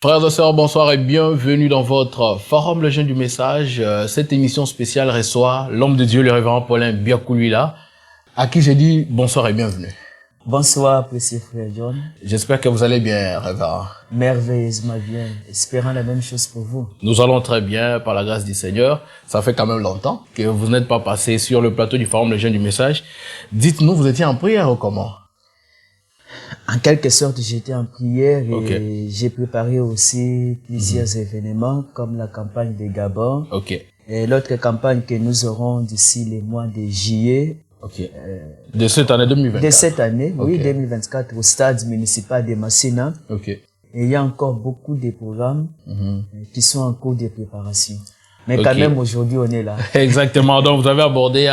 Frères et sœurs, bonsoir et bienvenue dans votre Forum Le Jeune du Message. Cette émission spéciale reçoit l'homme de Dieu, le révérend Paulin Biakoulila, à qui j'ai dit bonsoir et bienvenue. Bonsoir, précieux frère John. J'espère que vous allez bien, révérend. Merveilleusement bien, espérant la même chose pour vous. Nous allons très bien, par la grâce du Seigneur. Ça fait quand même longtemps que vous n'êtes pas passé sur le plateau du Forum Le Jeune du Message. Dites-nous, vous étiez en prière ou comment? En quelque sorte, j'étais en prière et Okay. j'ai préparé aussi plusieurs événements comme la campagne de Gabon et l'autre campagne que nous aurons d'ici les mois de juillet. De cette année 2024. De cette année, oui, 2024 au stade municipal de Massina. Et il y a encore beaucoup de programmes qui sont en cours de préparation. Mais quand même, aujourd'hui, on est là. Exactement. Donc, vous avez abordé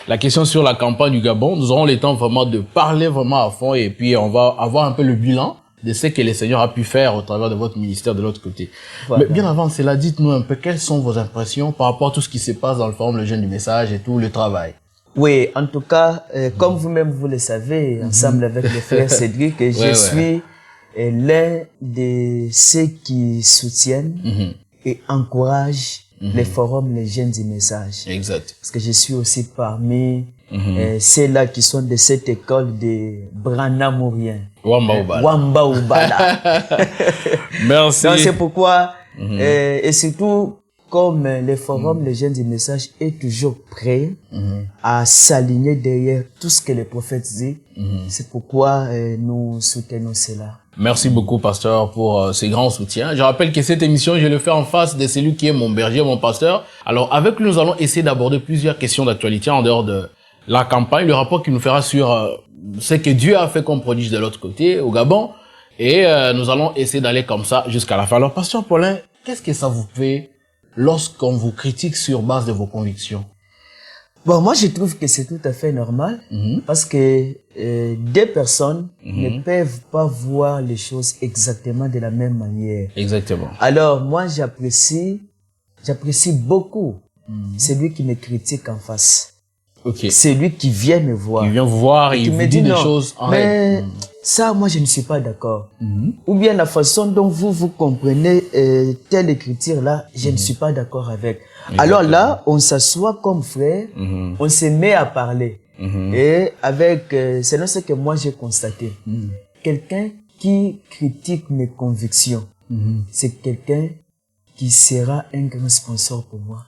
la question sur la campagne du Gabon. Nous aurons le temps vraiment de parler vraiment à fond et puis on va avoir un peu le bilan de ce que le Seigneur a pu faire au travers de votre ministère de l'autre côté. Voilà. Mais bien avant cela, dites-nous un peu quelles sont vos impressions par rapport à tout ce qui se passe dans le Forum Le Jeune du Message et tout le travail. Oui, en tout cas, comme vous-même vous le savez, ensemble avec le frère Cédric, je suis l'un de ceux qui soutiennent et encouragent les forums Les Jeunes du Message. Exact. Parce que je suis aussi parmi ceux-là qui sont de cette école de Branamourien. Wamba Oubala. Wamba Oubala. Merci. Donc c'est pourquoi, et surtout, comme le forum Les Jeunes du Message est toujours prêt à s'aligner derrière tout ce que les prophètes disent, c'est pourquoi nous soutenons cela. Merci beaucoup, pasteur, pour ces grands soutiens. Je rappelle que cette émission, je le fais en face de celui qui est mon berger, mon pasteur. Alors, avec lui, nous allons essayer d'aborder plusieurs questions d'actualité en dehors de la campagne, le rapport qu'il nous fera sur ce que Dieu a fait comme prodige de l'autre côté, au Gabon. Et nous allons essayer d'aller comme ça jusqu'à la fin. Alors, pasteur Paulin, qu'est-ce que ça vous fait lorsqu'on vous critique sur base de vos convictions? Bon, moi, je trouve que c'est tout à fait normal parce que deux personnes ne peuvent pas voir les choses exactement de la même manière. Exactement. Alors, moi, j'apprécie beaucoup celui qui me critique en face. C'est lui qui vient me voir. Qui vient vous voir et il vous dit des choses en mais ça, moi, je ne suis pas d'accord. Ou bien la façon dont vous comprenez telle écriture-là, je ne suis pas d'accord avec. Exactement. Alors là, on s'assoit comme frères, on se met à parler. Et avec, selon ce que moi j'ai constaté, quelqu'un qui critique mes convictions, c'est quelqu'un qui sera un grand sponsor pour moi.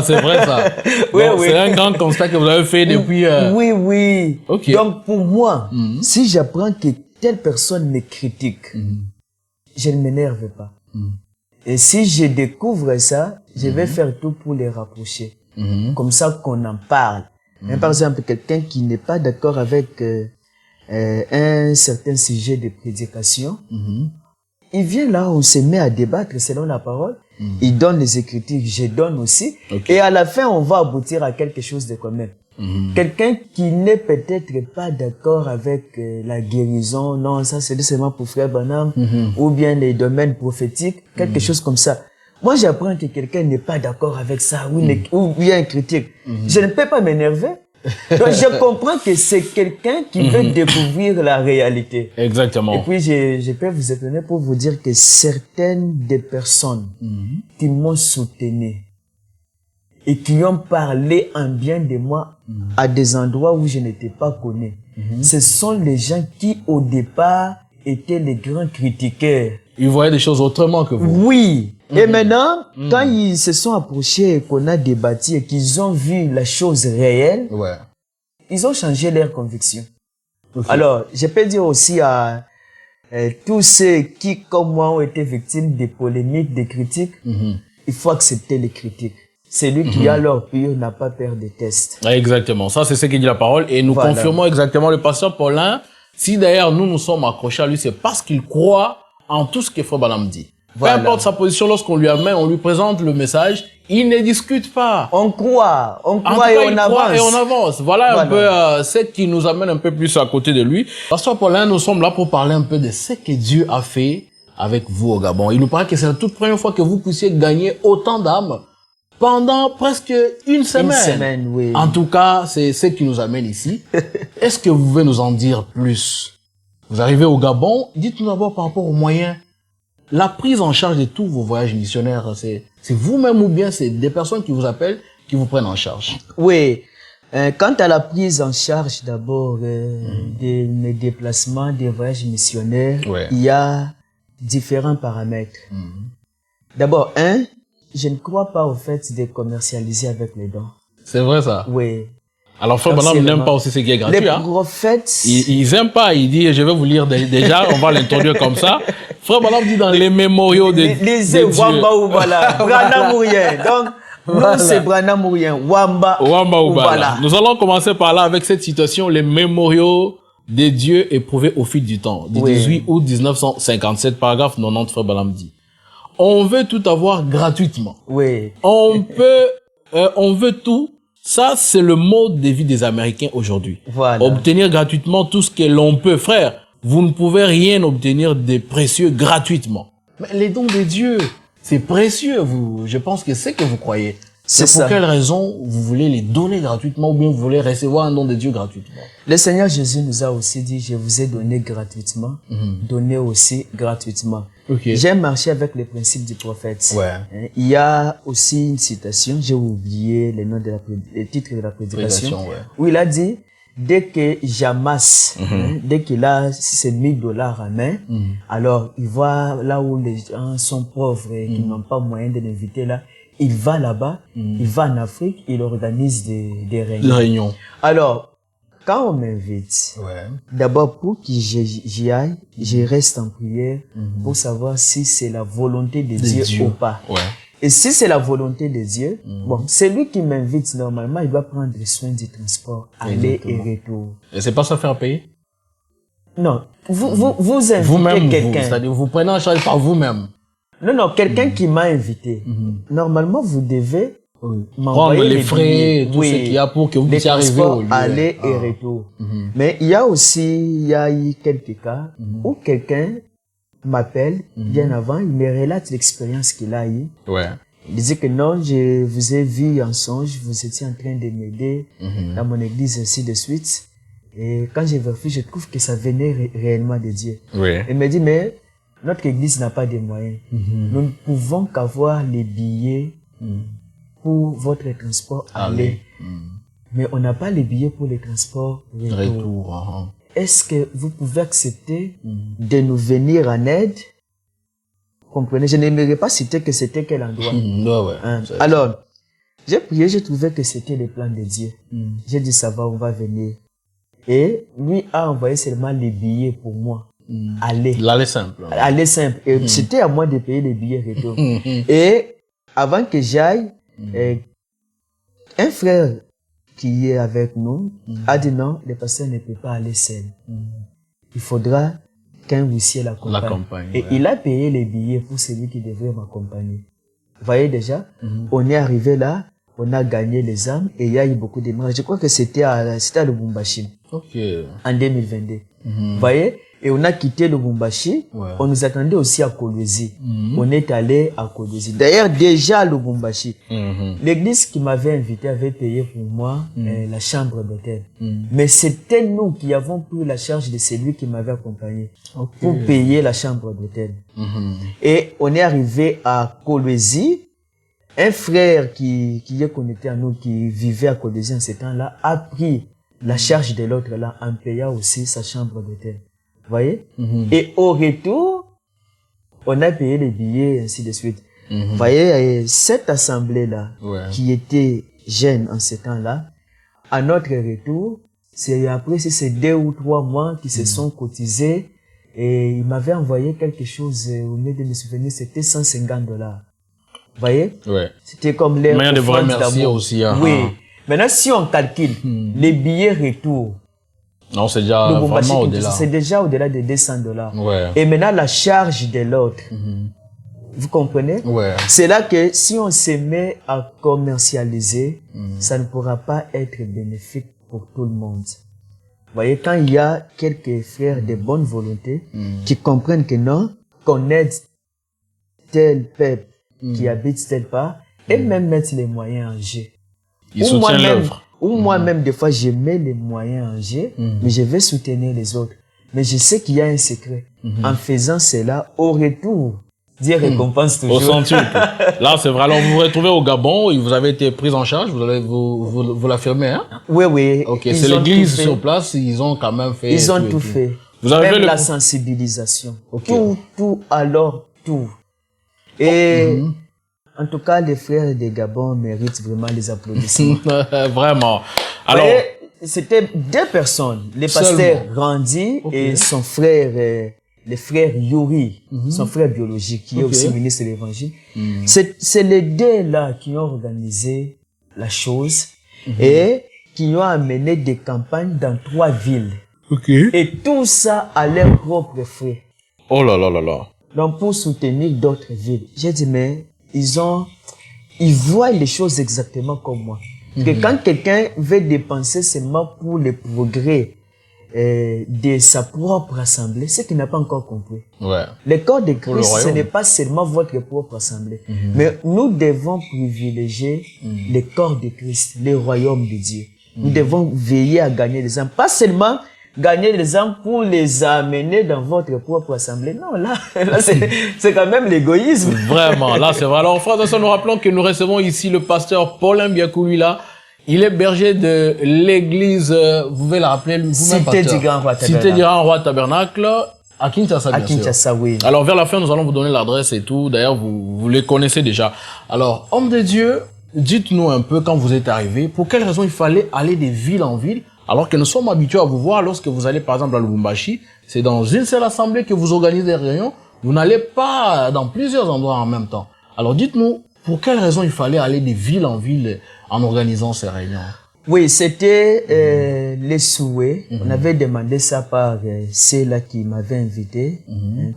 C'est vrai ça. Oui. C'est un grand constat que vous avez fait depuis... Oui. Donc pour moi, si j'apprends que telle personne me critique, je ne m'énerve pas. Et si je découvre ça, je vais faire tout pour les rapprocher. Comme ça qu'on en parle. Mais par exemple, quelqu'un qui n'est pas d'accord avec un certain sujet de prédication, il vient là, on se met à débattre selon la parole. Il donne les écritures, je donne aussi. Et à la fin, on va aboutir à quelque chose de commun. Quelqu'un qui n'est peut-être pas d'accord avec la guérison, non, ça c'est seulement pour frère Branham, ou bien les domaines prophétiques, quelque chose comme ça. Moi, j'apprends que quelqu'un n'est pas d'accord avec ça, ou bien critique. Je ne peux pas m'énerver. Donc, je comprends que c'est quelqu'un qui veut découvrir la réalité. Exactement. Et puis, je peux vous étonner pour vous dire que certaines des personnes qui m'ont soutenu et qui ont parlé en bien de moi à des endroits où je n'étais pas connu, ce sont les gens qui, au départ, étaient les grands critiqueurs. Ils voyaient des choses autrement que vous. Oui. Et maintenant, quand ils se sont approchés et qu'on a débattu et qu'ils ont vu la chose réelle, ils ont changé leur conviction. Alors, je peux dire aussi à tous ceux qui, comme moi, ont été victimes de polémiques, de critiques, il faut accepter les critiques. Celui qui a l'or pur n'a pas peur des tests. Exactement. Ça, c'est ce que dit la parole. Et nous confirmons exactement le pasteur Paulin. Si d'ailleurs nous sommes accrochés à lui, c'est parce qu'il croit en tout ce que Frère Branham dit. Peu importe sa position, lorsqu'on lui amène, on lui présente le message, il ne discute pas. On croit et on avance. Voilà un peu ce qui nous amène un peu plus à côté de lui. Pasteur Paulin, nous sommes là pour parler un peu de ce que Dieu a fait avec vous au Gabon. Il nous paraît que c'est la toute première fois que vous puissiez gagner autant d'âmes pendant presque une semaine. Une semaine, oui. En tout cas, c'est ce qui nous amène ici. Est-ce que vous pouvez nous en dire plus? Vous arrivez au Gabon, dites-nous d'abord par rapport aux moyens la prise en charge de tous vos voyages missionnaires, c'est vous-même ou bien c'est des personnes qui vous appellent, qui vous prennent en charge? Oui. Quant à la prise en charge d'abord de mes déplacements, des voyages missionnaires, il y a différents paramètres. D'abord, je ne crois pas au fait de commercialiser avec les dons. C'est vrai ça? Oui. Alors Frère Branham n'aime pas aussi ce qui est gratuit. Les prophètes... Ils n'aiment pas, il dit, je vais vous lire déjà, on va l'introduire comme ça. Frère Branham dit dans les mémoriaux de lisez Wamba Oubala, Branham Mourien. Donc, voilà. Nous, c'est Branham Mourien, Wamba Oubala. Nous allons commencer par là avec cette citation, les mémoriaux des dieux éprouvés au fil du temps. Du 18 août 1957, paragraphe 90, Frère Branham dit. On veut tout avoir gratuitement. Oui. On veut tout. Ça, c'est le mode de vie des Américains aujourd'hui. Voilà. Obtenir gratuitement tout ce que l'on peut. Frère, vous ne pouvez rien obtenir de précieux gratuitement. Mais les dons de Dieu, c'est précieux. Je pense que c'est que vous croyez. C'est pour quelle raison vous voulez les donner gratuitement ou bien vous voulez recevoir un don de Dieu gratuitement? Le Seigneur Jésus nous a aussi dit, je vous ai donné gratuitement, donnez aussi gratuitement. J'ai marché avec les principes du prophète. Il y a aussi une citation, j'ai oublié le titre de la prédication, où il a dit, dès que j'amasse, dès qu'il a ses $1000 à main, alors il va là où les gens sont pauvres et qui n'ont pas moyen de l'inviter là, il va là-bas, il va en Afrique, il organise des réunions. Alors, quand on m'invite, d'abord pour que j'y aille, je reste en prière pour savoir si c'est la volonté de Dieu ou pas. Et si c'est la volonté de Dieu, bon, c'est lui qui m'invite normalement, il doit prendre soin du transport, aller et retour. Et c'est pas ça faire payer? Non, vous invitez quelqu'un. C'est-à-dire vous prenez en charge par vous-même. Non, quelqu'un qui m'a invité. Normalement, vous devez prendre les frais, tout ce qu'il y a pour que vous puissiez arriver au lieu. Aller et retour. Mais il y a eu quelques cas où quelqu'un m'appelle bien avant, il me relate l'expérience qu'il a eue. Il disait que non, je vous ai vu en songe, vous étiez en train de m'aider dans mon église, ainsi de suite. Et quand j'ai vérifié, je trouve que ça venait réellement de Dieu. Il me dit, mais notre église n'a pas de moyens. Nous ne pouvons qu'avoir les billets pour votre transport aller. Mais on n'a pas les billets pour les transports retour. Est-ce que vous pouvez accepter de nous venir en aide? Comprenez, je n'aimerais pas citer que c'était quel endroit. Alors, j'ai prié, j'ai trouvé que c'était le plan de Dieu. J'ai dit, ça va, on va venir. Et lui a envoyé seulement les billets pour moi. L'aller simple. Aller simple. Et c'était à moi de payer les billets retour. Et avant que j'aille, un frère qui est avec nous a dit non, le pasteur ne peut pas aller seul. Il faudra qu'un huissier l'accompagne. Et il a payé les billets pour celui qui devrait m'accompagner. Vous voyez déjà, on est arrivé là, on a gagné les âmes et il y a eu beaucoup de miracles. Je crois que c'était à Lubumbashi. En 2022. Vous voyez? Et on a quitté Lubumbashi. On nous attendait aussi à Kolwezi. On est allé à Kolwezi. D'ailleurs, déjà à Lubumbashi, l'église qui m'avait invité avait payé pour moi la chambre d'hôtel. Mais c'était nous qui avons pris la charge de celui qui m'avait accompagné pour payer la chambre d'hôtel. Et on est arrivé à Kolwezi. Un frère qui est connecté à nous, qui vivait à Kolwezi en ce temps-là, a pris la charge de l'autre là en payant aussi sa chambre d'hôtel. Vous voyez? Et au retour, on a payé les billets, ainsi de suite. Vous voyez, cette assemblée-là, qui était jeune en ce temps-là, à notre retour, après c'est 2 ou 3 mois qui se sont cotisés et il m'avait envoyé quelque chose, au lieu de me souvenir, c'était $150. Vous voyez? C'était comme les offrandes d'amour. Aussi. Maintenant, si on calcule les billets retour, non, c'est déjà vraiment au-delà. C'est déjà au-delà de $200. Et maintenant, la charge de l'autre. Vous comprenez? C'est là que si on se met à commercialiser, ça ne pourra pas être bénéfique pour tout le monde. Vous voyez, quand il y a quelques frères de bonne volonté qui comprennent que non, qu'on aide tel peuple qui habite tel part, et même mettre les moyens en jeu. Ils soutiennent l'œuvre. Ou moi-même, des fois, je mets les moyens en jeu, mais je vais soutenir les autres. Mais je sais qu'il y a un secret. En faisant cela, au retour, Dieu récompense toujours. Au centuple. Là, c'est vrai. Alors, vous vous retrouvez au Gabon, et vous avez été pris en charge, vous l'affirmez, hein? Oui, oui. Ok, c'est l'église sur place, ils ont quand même fait... Ils ont tout fait. Vous avez même fait la sensibilisation. Okay. Tout, tout. Et en tout cas, les frères des Gabon méritent vraiment les applaudissements. Vraiment. Alors... C'était 2 personnes. Les pasteurs Randy et son frère... les frères Yuri, son frère biologique, qui est aussi ministre de l'Évangile. C'est les 2 là qui ont organisé la chose et qui ont amené des campagnes dans 3 villes. Et tout ça à leurs propres frais. Oh là là là là. Donc pour soutenir d'autres villes. J'ai dit, mais ils voient les choses exactement comme moi. Que quand quelqu'un veut dépenser seulement pour le progrès de sa propre assemblée, c'est qu'il n'a pas encore compris. Ouais. Le corps de Christ, ce n'est pas seulement votre propre assemblée. Mais nous devons privilégier le corps de Christ, le royaume de Dieu. Nous devons veiller à gagner les âmes. Pas seulement gagner les âmes pour les amener dans votre propre assemblée. Non, là c'est quand même l'égoïsme. Vraiment, là c'est vrai. Alors, frères et sœurs, nous rappelons que nous recevons ici le pasteur Paulin Biakouli là. Il est berger de l'église, vous pouvez la rappeler vous-même, Cité du Grand Roi Tabernacle. Cité du Grand Roi Tabernacle, à Kinshasa, bien sûr. À Kinshasa, oui. Alors, vers la fin, nous allons vous donner l'adresse et tout. D'ailleurs, vous les connaissez déjà. Alors, homme de Dieu, dites-nous un peu, quand vous êtes arrivé, pour quelle raison il fallait aller de ville en ville, alors que nous sommes habitués à vous voir lorsque vous allez, par exemple, à Lubumbashi, c'est dans une seule assemblée que vous organisez des réunions. Vous n'allez pas dans plusieurs endroits en même temps. Alors, dites-nous, pour quelle raison il fallait aller de ville en ville en organisant ces réunions? Oui, c'était les souhaits. On avait demandé ça par ceux-là qui m'avaient invité.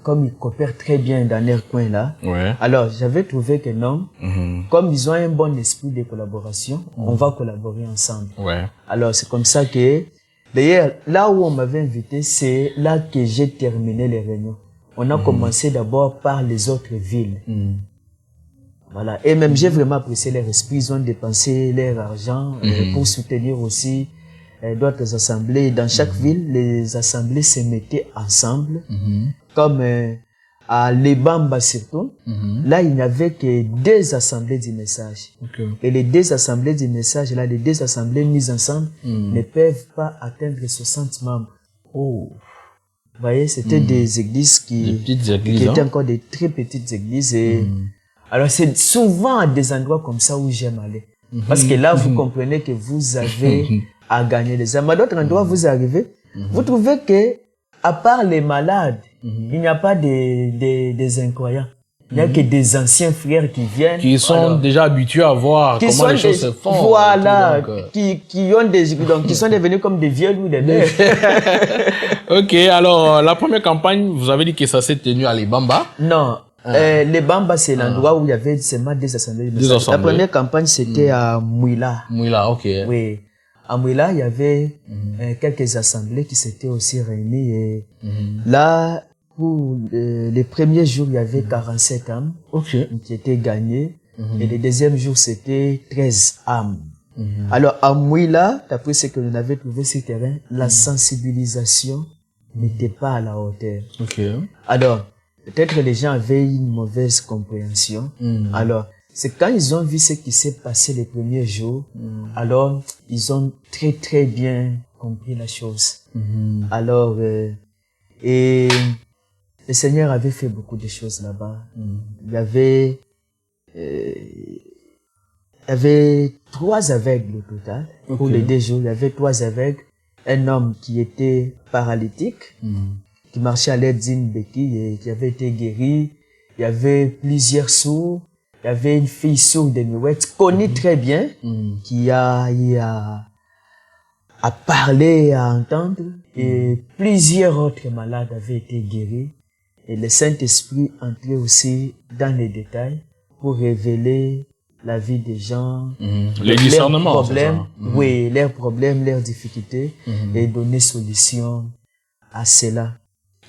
Comme ils coopèrent très bien dans leur coin là. Ouais. Alors, j'avais trouvé que non. Comme ils ont un bon esprit de collaboration, on va collaborer ensemble. Ouais. Alors, c'est comme ça que... D'ailleurs, là où on m'avait invité, c'est là que j'ai terminé les réunions. On a commencé d'abord par les autres villes. Voilà. Et même, j'ai vraiment apprécié leur esprit. Ils ont dépensé leur argent pour soutenir aussi d'autres assemblées. Dans chaque ville, les assemblées se mettaient ensemble. Comme à Lebamba surtout. Là, il n'y avait que 2 assemblées du message. Et les 2 assemblées du message, là, les 2 assemblées mises ensemble ne peuvent pas atteindre 60 membres. Oh. Vous voyez, c'était des églises qui étaient encore des très petites églises. Et alors, c'est souvent à des endroits comme ça où j'aime aller. Parce que là, vous comprenez que vous avez à gagner les âmes. À d'autres endroits, vous arrivez, vous trouvez que, à part les malades, il n'y a pas des incroyants. Il n'y a que des anciens frères qui viennent. Qui sont déjà habitués à voir comment les choses se font. Voilà, qui sont devenus comme des vieux loups des mers. Ok, alors, la première campagne, vous avez dit que ça s'est tenu à Lebamba. Non. Les Bamba, c'est l'endroit où il y avait seulement 2 assemblées. La première campagne, c'était à Mouila. Mouila, ok. Oui. À Mouila, il y avait quelques assemblées qui s'étaient aussi réunies. Et là, pour les premiers jours, il y avait 47 âmes qui étaient gagnées. Et le deuxième jour, c'était 13 âmes. Alors, à Mouila, d'après ce que l'on avait trouvé sur le terrain, la sensibilisation n'était pas à la hauteur. Alors, peut-être les gens avaient une mauvaise compréhension. Alors, c'est quand ils ont vu ce qui s'est passé les premiers jours, alors ils ont très très bien compris la chose. Alors, et le Seigneur avait fait beaucoup de choses là-bas. Il y avait 3 aveugles au total. Pour les 2 jours, il y avait 3 aveugles. Un homme qui était paralytique, qui marchait à l'aide d'une béquille et qui avait été guéri. Il y avait plusieurs sourds. Il y avait une fille sourde de Miouette, connue très bien, qui a eu à parler, à entendre. Et plusieurs autres malades avaient été guéris. Et le Saint-Esprit entrait aussi dans les détails pour révéler la vie des gens, les discernements, problèmes, oui, leurs problèmes, leurs difficultés, et donner solution à cela.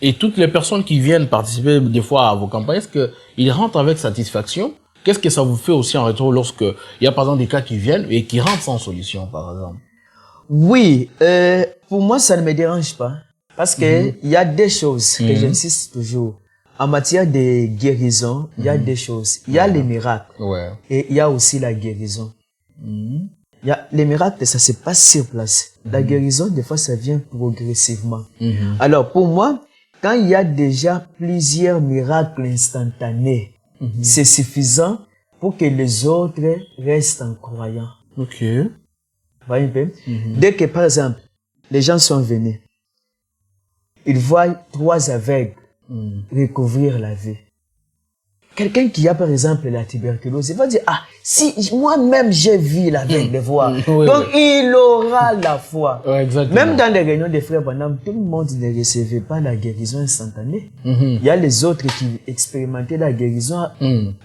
Et toutes les personnes qui viennent participer des fois à vos campagnes, est-ce qu'ils rentrent avec satisfaction? Qu'est-ce que ça vous fait aussi en retour lorsque il y a par exemple des cas qui viennent et qui rentrent sans solution, par exemple? Oui, pour moi, ça ne me dérange pas. Parce que il y a des choses que j'insiste toujours. en matière de guérison, il y a des choses. Il y a les miracles. Ouais. Et il y a aussi la guérison. Il y a les miracles, ça se passe sur place. La guérison, des fois, ça vient progressivement. Alors, pour moi, quand il y a déjà plusieurs miracles instantanés, c'est suffisant pour que les autres restent en croyant. Ok. Voyez un peu? Dès que, par exemple, les gens sont venus, ils voient 3 aveugles recouvrir la vie. Quelqu'un qui a, par exemple, la tuberculose, il va dire, ah, si moi-même j'ai vu l'aveugle voir, donc il aura la foi. Même dans les réunions des frères Branham, tout le monde ne recevait pas la guérison instantanée. Il y a les autres qui expérimentaient la guérison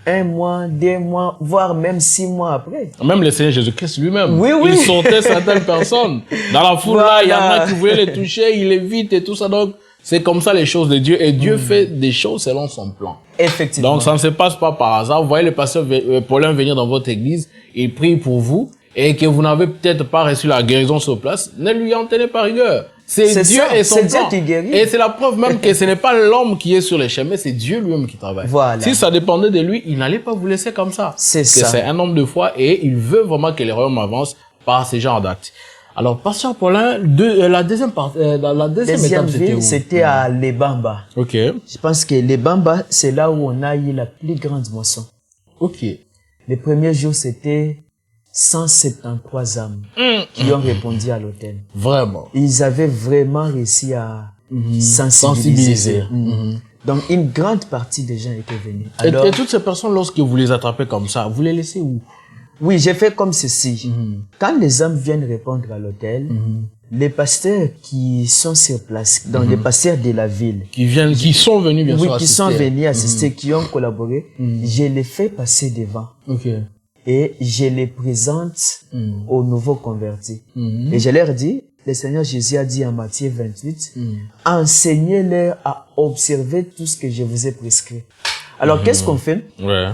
1 mois, 2 mois, voire même 6 mois après. Même le Seigneur Jésus-Christ lui-même, oui. il sortait certaines personnes. Dans la foule là, il y en a qui voulaient les toucher, il évite et tout ça. Donc, c'est comme ça les choses de Dieu. Et Dieu fait des choses selon son plan. Effectivement. Donc, ça ne se passe pas par hasard. Vous voyez le pasteur Paulin venir dans votre église, il prie pour vous, et que vous n'avez peut-être pas reçu la guérison sur place, ne lui en tenez pas rigueur. C'est Dieu et son plan. C'est Dieu qui guérit. Et c'est la preuve même que ce n'est pas l'homme qui est sur les chemins, c'est Dieu lui-même qui travaille. Voilà. Si ça dépendait de lui, il n'allait pas vous laisser comme ça. C'est Parce ça. que c'est un homme de foi et il veut vraiment que les royaumes avancent par ce genre d'actes. Alors, pasteur Paulin, la deuxième partie, la deuxième étape, c'était où? C'était à Lebamba. Ok. Je pense que Lebamba, c'est là où on a eu la plus grande moisson. Ok. Les premiers jours, c'était 173 âmes qui ont répondu à l'hôtel. Vraiment. Ils avaient vraiment réussi à sensibiliser. Donc, une grande partie des gens étaient venus. Alors, et toutes ces personnes, lorsque vous les attrapez comme ça, vous les laissez où? Oui, j'ai fait comme ceci. Quand les hommes viennent répondre à l'hôtel, les pasteurs qui sont sur place, donc les pasteurs de la ville, qui sont venus bien sûr qui assister. sont venus assister, qui ont collaboré, je les fais passer devant. Ok. Et je les présente aux nouveaux convertis. Et je leur dis, le Seigneur Jésus a dit en Matthieu 28, enseignez-leur à observer tout ce que je vous ai prescrit. Alors, qu'est-ce qu'on fait?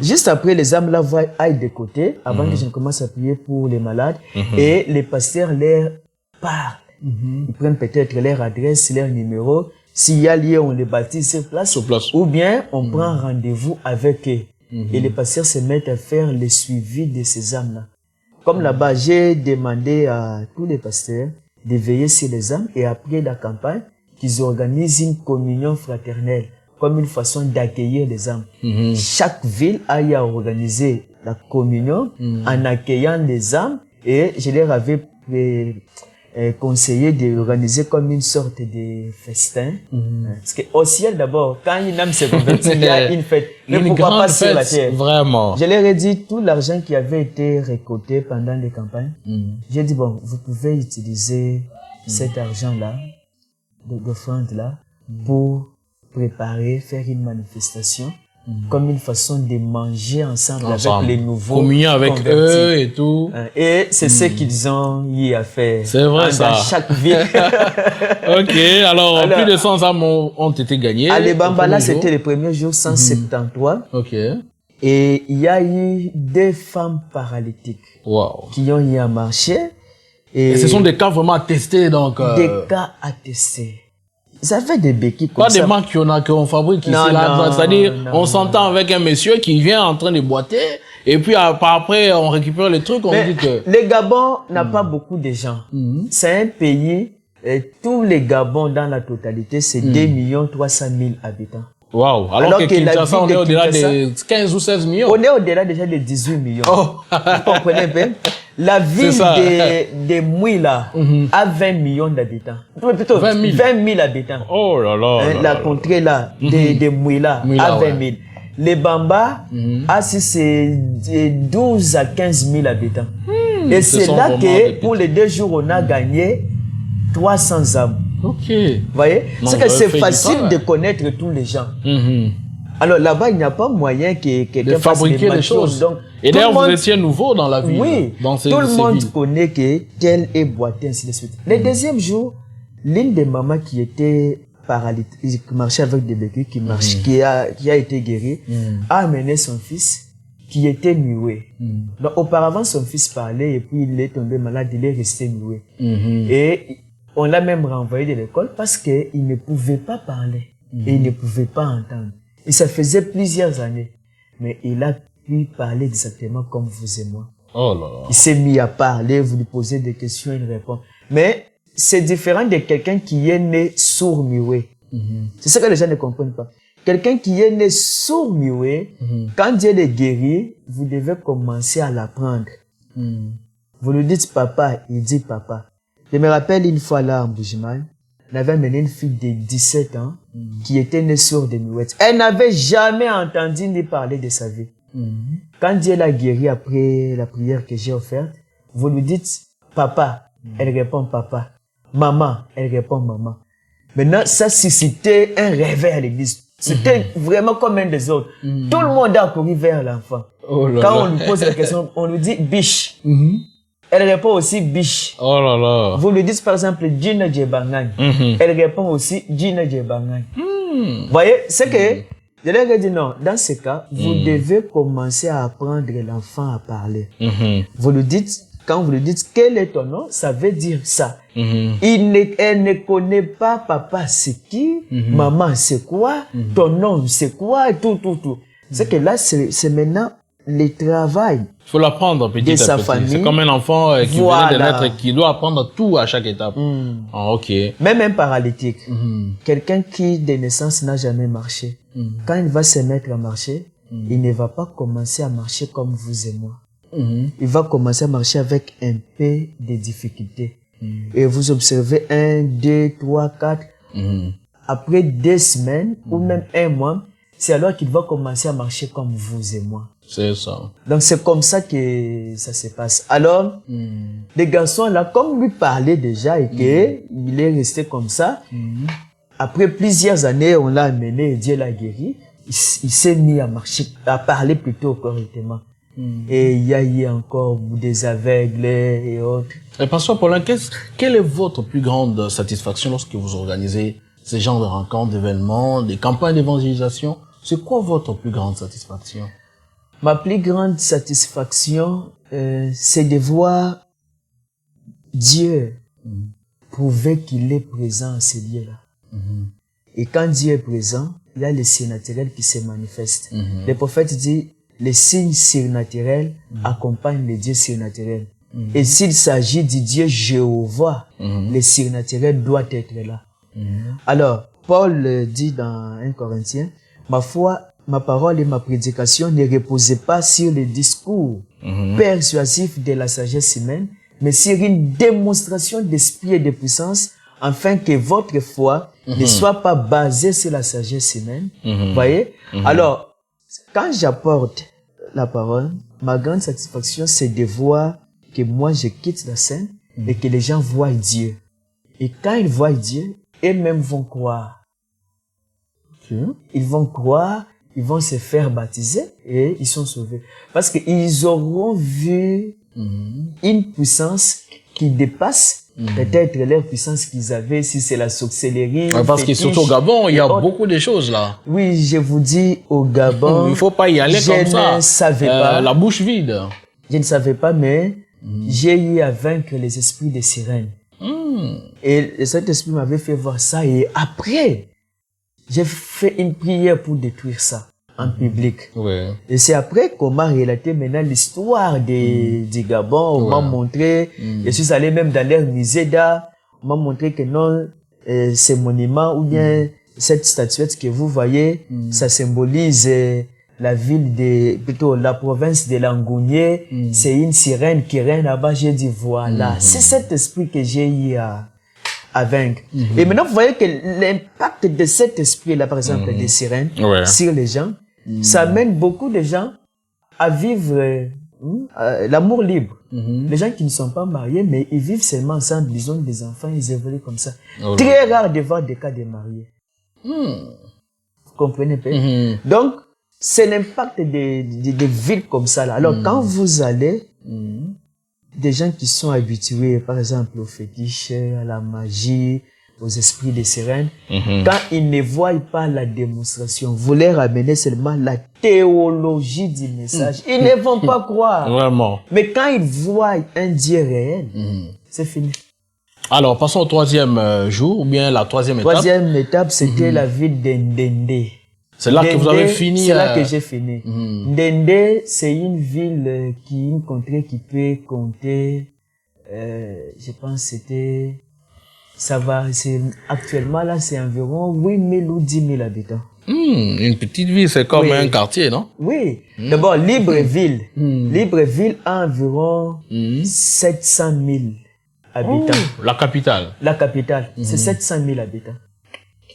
Juste après, les âmes là aillent de côté, avant que je ne commence à prier pour les malades, et les pasteurs leur parlent. Ils prennent peut-être leur adresse, leur numéro. S'il y a lieu, on les baptise sur place. Ou bien, on prend rendez-vous avec eux. Et les pasteurs se mettent à faire le suivi de ces âmes-là. Comme là-bas, j'ai demandé à tous les pasteurs de veiller sur les âmes, et après la campagne, qu'ils organisent une communion fraternelle, comme une façon d'accueillir les âmes. Chaque ville a eu à organiser la communion en accueillant les âmes, et je leur avais conseillé d'organiser comme une sorte de festin. Parce que au ciel d'abord, quand une âme se convertit, il y a une fête. Mais pourquoi pas sur la terre? Vraiment. Je leur ai dit tout l'argent qui avait été récolté pendant les campagnes. J'ai dit bon, vous pouvez utiliser cet argent-là, d'offrande-là, pour préparer, faire une manifestation, comme une façon de manger ensemble. Avec les nouveaux communion avec convertis. eux et tout. Et c'est ce qu'ils ont eu à faire. C'est vrai, dans chaque ville. Ok, alors plus de 100 âmes ont été gagnées. À Lebamba, là, c'était le premier jour, 173. Ok. Et il y a eu 2 femmes paralytiques qui ont eu à marcher. Et ce sont des cas vraiment attestés, donc. Des cas attestés. Ça fait des béquilles comme ça. Pas des marques qu'on fabrique ici, là. C'est-à-dire, on s'entend avec un monsieur qui vient en train de boiter, et puis après, on récupère les trucs, on dit que... Le Gabon n'a pas beaucoup de gens. C'est un pays, tous les Gabons dans la totalité, c'est 2 300 000 habitants. Waouh. Alors que Kinshasa, on est au-delà de 15 ou 16 millions. On est au-delà déjà de 18 millions. Vous comprenez bien? La ville de Mouila a 20 millions d'habitants. Plutôt 20 000 habitants. Oh là là. La contrée là, de Mouila a 20 000. Les Bamba a c'est 12 à 15 000 habitants. Et c'est là que pour les 2 jours, on a gagné 300 âmes. Ok. Vous voyez? C'est que c'est facile de connaître tous les gens. Alors là-bas, il n'y a pas moyen que quelqu'un fasse fabriquer des choses. Donc, et d'ailleurs, vous étiez nouveau dans la ville. Oui, dans tout le monde connaît que tel est boité, ainsi de suite. Le deuxième jour, l'une des mamans qui était paralytique, qui marchait avec des béquilles, qui a été guérie, a amené son fils qui était muet. Donc auparavant, son fils parlait et puis il est tombé malade, il est resté muet. Et on l'a même renvoyé de l'école parce qu'il ne pouvait pas parler et il ne pouvait pas entendre. Et ça faisait plusieurs années. Mais il a pu parler exactement comme vous et moi. Oh là là. Il s'est mis à parler, vous lui posez des questions, il répond. Mais c'est différent de quelqu'un qui est né sourd-muet. C'est ça que les gens ne comprennent pas. Quelqu'un qui est né sourd-muet, quand Dieu le guérit, vous devez commencer à l'apprendre. Vous lui dites papa, il dit papa. Je me rappelle une fois là en Bujiman, on avait amené une fille de 17 ans qui était née sourde-muette. Elle n'avait jamais entendu ni parler de sa vie. Quand Dieu l'a guérie après la prière que j'ai offerte, vous lui dites papa, elle répond papa. Maman, elle répond maman. Maintenant, ça suscitait un réveil à l'église. C'était vraiment comme un des autres. Tout le monde a couru vers l'enfant. Quand on lui pose la question, on lui dit biche. Elle répond aussi biche. Oh là là. Vous lui dites par exemple Djina Djebangan. Elle répond aussi Djina Djebangan. Vous voyez, c'est que je leur ai dit non, dans ce cas, vous devez commencer à apprendre l'enfant à parler. Vous lui dites, quand vous lui dites quel est ton nom, ça veut dire ça. Elle ne connaît pas papa c'est qui, maman c'est quoi, ton nom c'est quoi, tout. C'est que là, c'est maintenant le travail. Il faut l'apprendre petit à petit. C'est comme un enfant qui vient de naître et qui doit apprendre tout à chaque étape. Ok. Même un paralytique, quelqu'un qui de naissance n'a jamais marché, quand il va se mettre à marcher, il ne va pas commencer à marcher comme vous et moi. Il va commencer à marcher avec un peu de difficulté. Et vous observez 1, 2, 3, 4. Après 2 semaines ou même 1 mois, c'est alors qu'il va commencer à marcher comme vous et moi. C'est ça. Donc c'est comme ça que ça se passe. Alors, les garçons là, comme lui parlait déjà et qu'il est resté comme ça, après plusieurs années, on l'a amené et Dieu l'a guéri. Il s'est mis à marcher, à parler plutôt correctement. Et il y a eu encore des aveugles et autres. Et Pasteur Paulin, quelle est votre plus grande satisfaction lorsque vous organisez ces genres de rencontres, d'événements, des campagnes d'évangélisation? C'est quoi votre plus grande satisfaction? Ma plus grande satisfaction, c'est de voir Dieu prouver qu'il est présent à ces lieux-là. Et quand Dieu est présent, il y a les signes naturels qui se manifestent. Le prophète dit, les signes surnaturels accompagnent les dieux surnaturels. Et s'il s'agit du Dieu Jéhovah, les surnaturels doivent être là. Alors, Paul dit dans 1 Corinthiens, ma foi, ma parole et ma prédication ne reposaient pas sur les discours persuasifs de la sagesse humaine, mais sur une démonstration d'esprit et de puissance, afin que votre foi ne soit pas basée sur la sagesse humaine. Vous voyez? Alors, quand j'apporte la parole, ma grande satisfaction, c'est de voir que moi, je quitte la scène et que les gens voient Dieu. Et quand ils voient Dieu, eux-mêmes vont croire. Ils vont croire, ils vont se faire baptiser et ils sont sauvés. Parce qu'ils auront vu une puissance qui dépasse peut-être leur puissance qu'ils avaient, si c'est la sorcellerie. Parce que surtout au Gabon, il y a beaucoup de choses là. Oui, je vous dis, au Gabon, il faut pas y aller comme ça. Je ne savais pas. La bouche vide. Je ne savais pas, mais j'ai eu à vaincre les esprits des sirènes. Et cet esprit m'avait fait voir ça. Et après, j'ai fait une prière pour détruire ça en public. Et c'est après qu'on m'a relaté maintenant l'histoire du Gabon. On m'a montré, je suis allé même dans leur musée d'art, on m'a montré que non, ces monuments ou bien cette statuette que vous voyez, ça symbolise la ville plutôt la province de Langounier. C'est une sirène qui règne là-bas. J'ai dit voilà, c'est cet esprit que j'ai eu à vaincre. Et maintenant, vous voyez que l'impact de cet esprit-là, par exemple, des sirènes, sur les gens, ça amène beaucoup de gens à vivre l'amour libre. Les gens qui ne sont pas mariés, mais ils vivent seulement ensemble, ils ont des enfants, ils évoluent comme ça. Très rare de voir des cas de mariés. Vous comprenez pas? Donc, c'est l'impact des villes comme ça là. Alors, quand vous allez, des gens qui sont habitués, par exemple, aux fétiches, à la magie, aux esprits des sirènes, quand ils ne voient pas la démonstration, vous leur amenez seulement la théologie du message, ils ne vont pas croire. Vraiment. Mais quand ils voient un Dieu réel, c'est fini. Alors, passons au 3e jour, ou bien la 3e étape. 3e étape, c'était la ville d'Endende. C'est là que vous avez fini. C'est là que j'ai fini. Ndende, c'est une ville une contrée qui peut compter, je pense c'était, actuellement là, c'est environ 8 000 ou 10 000 habitants. Une petite ville, c'est comme un quartier, non? Oui. D'abord, Libreville. Libreville a environ 700 000 habitants. La capitale. La capitale, c'est 700 000 habitants.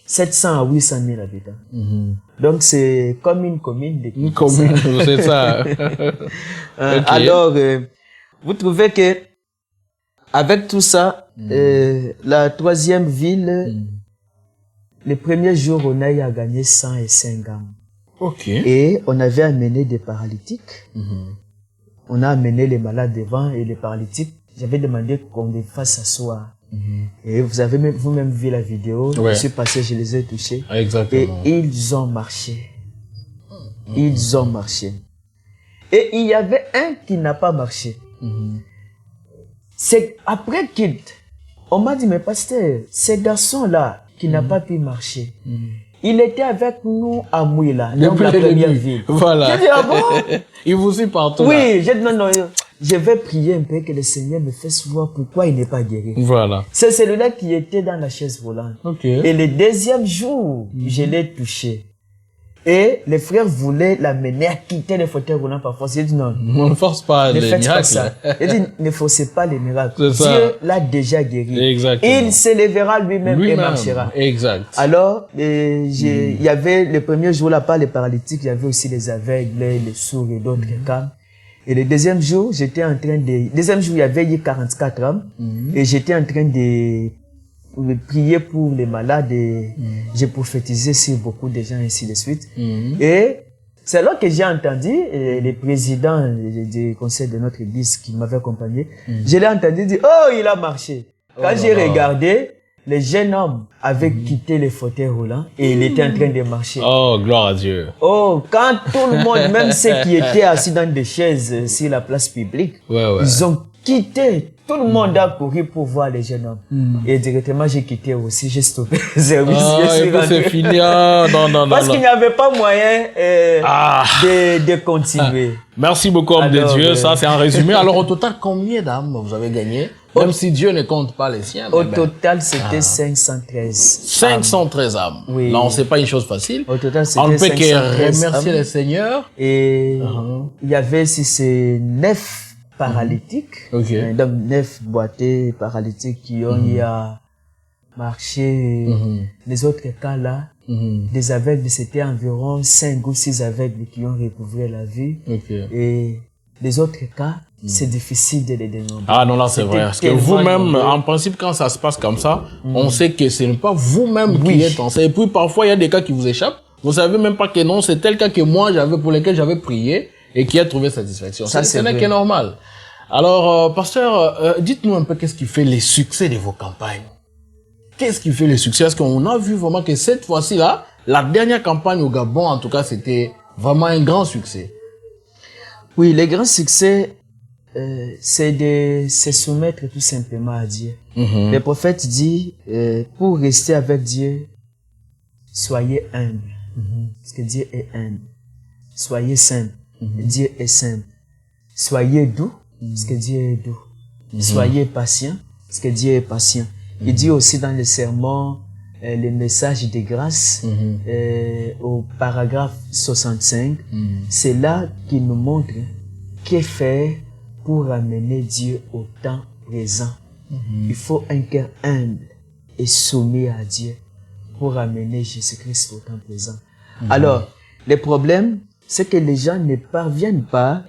700 à 800 000 habitants. Donc, c'est comme une commune. Une commune, c'est ça. Okay. Alors, vous trouvez que, avec tout ça, la troisième ville, le premier jour, on a eu à gagner 105 grammes. Ok. Et on avait amené des paralytiques. On a amené les malades devant et les paralytiques. J'avais demandé qu'on les fasse asseoir. Et vous avez vous-même vu la vidéo. Je suis passé, je les ai touchés. Exactement. Et ils ont marché. Ils ont marché. Et il y avait un qui n'a pas marché. C'est après qu'il, on m'a dit, mais pasteur, ces garçons-là qui n'a pas pu marcher, il était avec nous à Mouila, donc la première ville. Voilà. J'ai dit, ah bon? Il vous suit partout. Oui, j'ai dit, non, je vais prier un peu que le Seigneur me fasse voir pourquoi il n'est pas guéri. Voilà. C'est celui-là qui était dans la chaise volante. Et le deuxième jour, je l'ai touché. Et les frères voulaient l'amener à quitter le fauteuil roulant par force. J'ai dit non. On ne force pas les miracles. Ne faites pas ça. J'ai dit, ne forcez pas les miracles. Dieu l'a déjà guéri. Exactement. Il s'élèvera lui-même et marchera. Exact. Alors, il y avait le premier jour là, pas les paralytiques, il y avait aussi les aveugles, les sourds et d'autres cas. Et le deuxième jour, deuxième jour, il y avait eu 44 hommes. Et j'étais en train de prier pour les malades et j'ai prophétisé sur beaucoup de gens, ainsi de suite. Et c'est là que j'ai entendu le président du conseil de notre église qui m'avait accompagné. Je l'ai entendu dire, oh, il a marché. Quand j'ai regardé, le jeune homme avait quitté le fauteuil roulant et il était en train de marcher. Oh, gloire à Dieu. Oh, quand tout le monde, même ceux qui étaient assis dans des chaises sur la place publique, ils ont quitté. Tout le monde a couru pour voir les jeunes hommes. Et directement, j'ai quitté aussi, j'ai stoppé le service. C'est fini. Non. Parce qu'il n'y avait pas moyen de continuer. Merci beaucoup, homme de Dieu. Ça, c'est un résumé. Alors, au total, combien d'âmes vous avez gagné? Même si Dieu ne compte pas les siens. Au total, c'était 513. 513 âmes. Oui. Non, c'est pas une chose facile. Au total, c'était 513 On ne peut que remercier le Seigneur. Et il y avait aussi ces 9 paralytiques. Donc 9 boités paralytiques qui ont eu à marcher. Les autres cas là, des aveugles, c'était environ 5 ou 6 aveugles qui ont recouvré la vue. Et les autres cas, c'est difficile de les dénombrer. Ah non, là c'est vrai. Parce que vous-même, en principe, quand ça se passe comme ça, on sait que ce n'est pas vous-même qui êtes en ça. Et puis parfois, il y a des cas qui vous échappent. Vous savez même pas que non, c'est tel cas que moi, pour lequel j'avais prié et qui a trouvé satisfaction. Ça, ce n'est que normal. Alors, pasteur, dites-nous un peu qu'est-ce qui fait les succès de vos campagnes. Qu'est-ce qui fait le succès? Parce qu'on a vu vraiment que cette fois-ci-là, la dernière campagne au Gabon, en tout cas, c'était vraiment un grand succès. Oui, le grand succès, c'est de se soumettre tout simplement à Dieu. Le prophète dit, pour rester avec Dieu, soyez humble. Parce que Dieu est humble. Soyez simple. Dieu est simple. Soyez doux. Parce que Dieu est doux. Soyez patient. Parce que Dieu est patient. Il dit aussi dans le sermon, le message de grâce, au paragraphe 65, c'est là qu'il nous montre que faire pour amener Dieu au temps présent. Il faut un cœur humble et soumis à Dieu pour amener Jésus-Christ au temps présent. Alors, le problème, c'est que les gens ne parviennent pas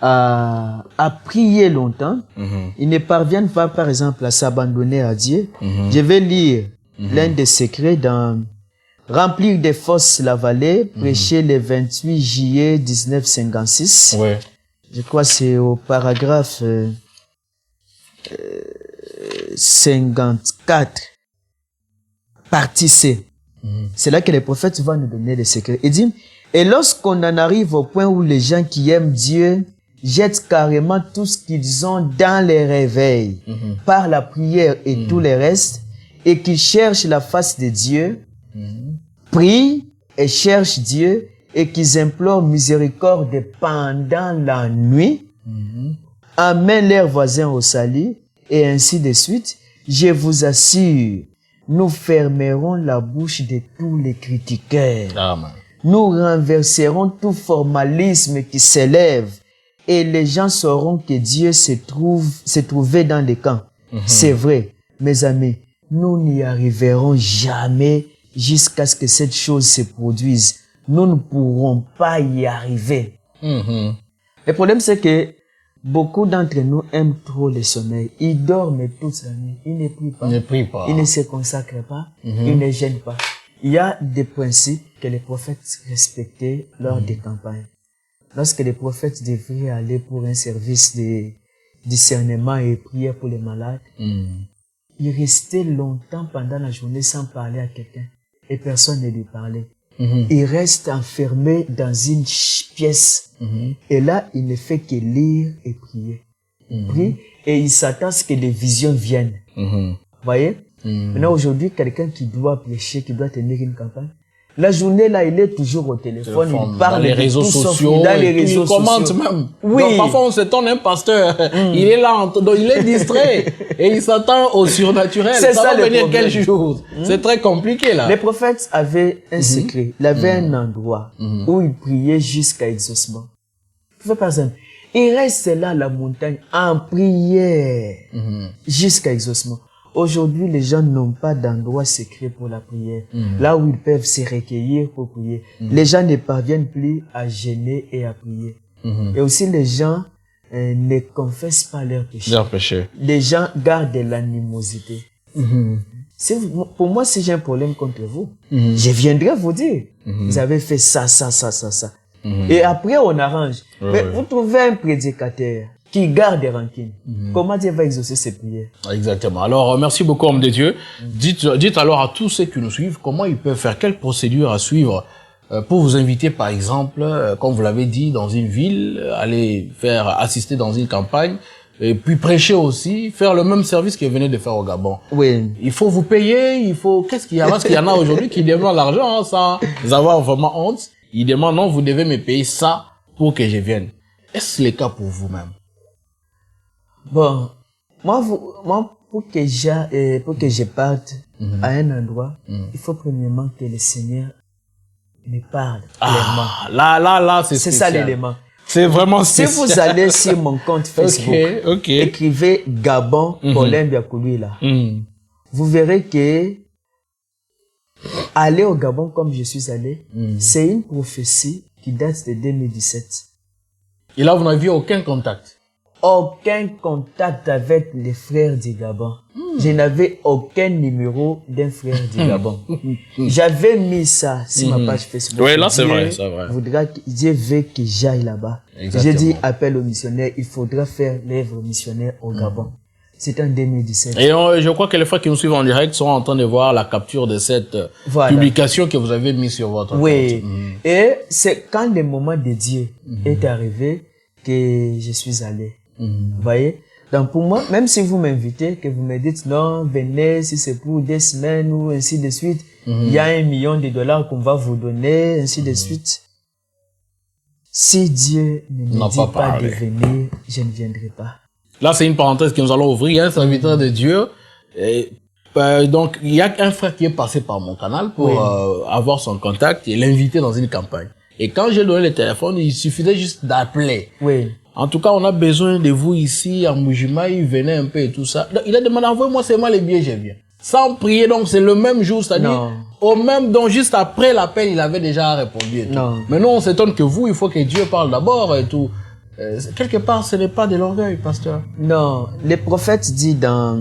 à prier longtemps. Ils ne parviennent pas, par exemple, à s'abandonner à Dieu. Je vais lire l'un des secrets dans Remplir des forces la vallée, prêché le 28 juillet 1956. Je crois que c'est au paragraphe 54, partie C. C'est là que le prophète va nous donner les secrets. Il dit, et lorsqu'on en arrive au point où les gens qui aiment Dieu jettent carrément tout ce qu'ils ont dans les réveils, par la prière et tout le reste, et qui cherchent la face de Dieu, prient et cherchent Dieu et qu'ils implorent miséricorde pendant la nuit, amènent leurs voisins au salut, et ainsi de suite, je vous assure, nous fermerons la bouche de tous les critiqueurs. Amen. Nous renverserons tout formalisme qui s'élève, et les gens sauront que Dieu se trouvait dans les camps. C'est vrai, mes amis, nous n'y arriverons jamais jusqu'à ce que cette chose se produise. Nous ne pourrons pas y arriver. Le problème, c'est que beaucoup d'entre nous aiment trop le sommeil. Ils dorment toute la nuit. Ils ne prient pas. Ils ne prient pas. Ils ne se consacrent pas. Ils ne gênent pas. Il y a des principes que les prophètes respectaient lors des campagnes. Lorsque les prophètes devraient aller pour un service de discernement et prière pour les malades, ils restaient longtemps pendant la journée sans parler à quelqu'un. Et personne ne lui parlait. Il reste enfermé dans une pièce. Et là, il ne fait que lire et prier. Prie, et il s'attend à ce que les visions viennent. Voyez? Maintenant, aujourd'hui, quelqu'un qui doit prêcher, qui doit tenir une campagne, la journée, là, il est toujours au téléphone, il parle dans les réseaux sociaux, dans les réseaux sociaux. Il commente même. Oui. Donc, parfois, on s'étonne, un pasteur, il est là, donc il est distrait, et il s'attend au surnaturel. C'est ça va venir problème. quel jour? C'est très compliqué, là. Les prophètes avaient un secret. Il avait un endroit où ils priaient jusqu'à exaucement. Par exemple, il reste là, à la montagne, en prière, jusqu'à exaucement. Aujourd'hui, les gens n'ont pas d'endroit secret pour la prière. Là où ils peuvent se recueillir pour prier. Les gens ne parviennent plus à jeûner et à prier. Et aussi, les gens ne confessent pas leurs péchés. Leurs péchés. Les gens gardent de l'animosité. Pour moi, si j'ai un problème contre vous, je viendrai vous dire. Vous avez fait ça. Et après, on arrange. Mais vous trouvez un prédicateur qui garde des rancunes. Comment Dieu va exaucer ses prières? Exactement. Alors, merci beaucoup, homme de Dieu. Dites alors à tous ceux qui nous suivent comment ils peuvent faire, quelle procédure à suivre pour vous inviter, par exemple, comme vous l'avez dit, dans une ville, aller assister dans une campagne, et puis prêcher aussi, faire le même service que vous venez de faire au Gabon. Oui. Il faut vous payer, qu'est-ce qu'il y a? Parce qu'il y en a aujourd'hui qui demandent l'argent, sans avoir vraiment honte. Ils demandent, non, vous devez me payer ça pour que je vienne. Est-ce le cas pour vous-même? Bon, moi, pour que je parte à un endroit, il faut premièrement que le Seigneur me parle clairement. Là, c'est ça l'élément. C'est vraiment spécial. Si vous allez sur mon compte Facebook, écrivez Gabon Colin Biakoulou là. Vous verrez que aller au Gabon comme je suis allé, c'est une prophétie qui date de 2017. Et là, vous n'aviez aucun contact? Aucun contact avec les frères du Gabon. Je n'avais aucun numéro d'un frère du Gabon. J'avais mis ça sur ma page Facebook. Oui, là, c'est vrai, c'est vrai. Dieu veut que j'aille là-bas. J'ai dit appel aux missionnaires, il faudra faire l'œuvre missionnaire au Gabon. C'était en 2017. Et je crois que les frères qui nous suivent en direct sont en train de voir la capture de cette publication que vous avez mise sur votre compte. Et c'est quand le moment de Dieu est arrivé que je suis allé. Vous voyez? Donc pour moi, même si vous m'invitez, que vous me dites non, venez, si c'est pour des semaines ou ainsi de suite, il y a $1 million qu'on va vous donner, ainsi de suite. Si Dieu ne me dit pas de venir, je ne viendrai pas. Là, c'est une parenthèse que nous allons ouvrir, un serviteur de Dieu. Et, donc, il y a un frère qui est passé par mon canal pour avoir son contact et l'inviter dans une campagne. Et quand j'ai donné le téléphone, il suffisait juste d'appeler. En tout cas, on a besoin de vous ici, à Mujima, il venait un peu et tout ça. Donc, il a demandé, envoyez-moi seulement les billets, je viens. Sans prier, donc c'est le même jour, c'est-à-dire, donc juste après l'appel, il avait déjà répondu et tout. Mais nous, on s'étonne que vous, il faut que Dieu parle d'abord et tout. Quelque part, ce n'est pas de l'orgueil, pasteur. Non, le prophète dit dans,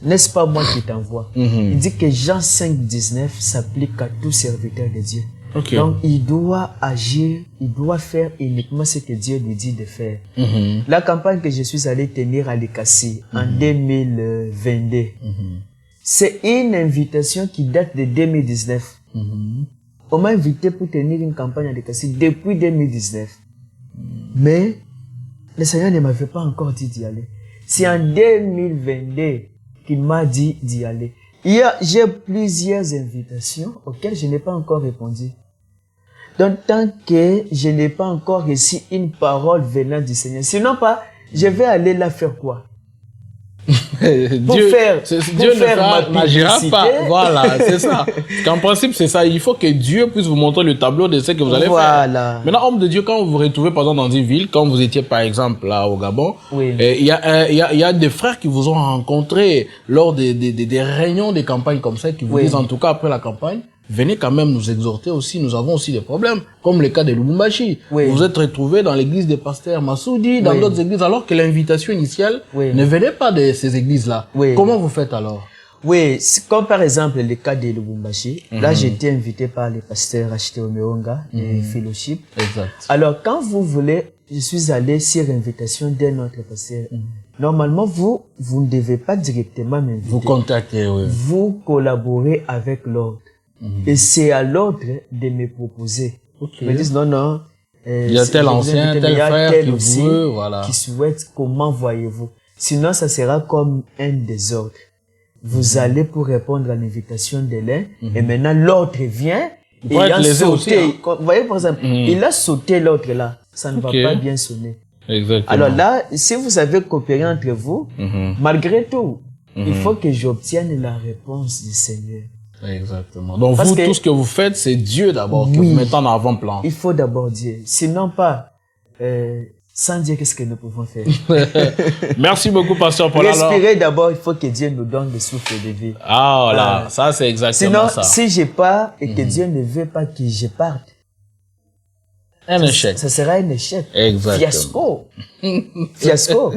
n'est-ce pas moi qui t'envoie? Il dit que Jean 5,19 s'applique à tout serviteur de Dieu. Donc, il doit agir, il doit faire uniquement ce que Dieu lui dit de faire. La campagne que je suis allé tenir à Likasi en 2022, c'est une invitation qui date de 2019. On m'a invité pour tenir une campagne à Likasi depuis 2019. Mais le Seigneur ne m'avait pas encore dit d'y aller. C'est en 2022 qu'il m'a dit d'y aller. J'ai plusieurs invitations auxquelles je n'ai pas encore répondu. Donc, tant que je n'ai pas encore reçu une parole venant du Seigneur, sinon pas, je vais aller là faire quoi? Dieu n'agira pas. Voilà, c'est ça. En principe, c'est ça. Il faut que Dieu puisse vous montrer le tableau de ce que vous allez faire. Maintenant, homme de Dieu, quand vous vous retrouvez, par exemple, dans une ville, quand vous étiez, par exemple, là, au Gabon, il y a des frères qui vous ont rencontré lors des réunions de campagne comme ça, qui vous disent, en tout cas, après la campagne, venez quand même nous exhorter aussi, nous avons aussi des problèmes, comme le cas de Lubumbashi. Vous vous êtes retrouvés dans l'église des pasteurs Massoudi, dans d'autres églises, alors que l'invitation initiale ne venait pas de ces églises-là. Comment vous faites alors? Oui, comme par exemple le cas de Lubumbashi. Là, j'ai été invité par les pasteurs H.T. Omeonga et Fellowship. Exact. Alors, quand vous voulez, je suis allé sur invitation d'un autre pasteur. Normalement, vous ne devez pas directement m'inviter. Vous contactez, Vous collaborez avec l'autre. Et c'est à l'autre de me proposer. Ils me disent non, il y a tel ancien, tel frère qui veut, voilà. Qui souhaite, comment voyez-vous? Sinon, ça sera comme un désordre. Vous allez pour répondre à l'invitation de l'un, et maintenant l'autre vient, et il a sauté. Aussi, hein. Vous voyez, par exemple, il a sauté l'autre là. Ça ne va pas bien sonner. Exactement. Alors là, si vous avez coopéré entre vous, malgré tout, il faut que j'obtienne la réponse du Seigneur. Exactement. Donc vous, tout ce que vous faites, c'est Dieu d'abord que vous mettez en avant-plan. Il faut d'abord Dieu. Sinon pas, sans Dieu, qu'est-ce que nous pouvons faire? Merci beaucoup, Pasteur Paul. Respirer d'abord, il faut que Dieu nous donne le souffle de vie. Ah, voilà. Ça, c'est exactement ça. Sinon, si je pars et que Dieu ne veut pas que je parte, un échec. Ça sera un échec. Exactement. Fiasco. Fiasco.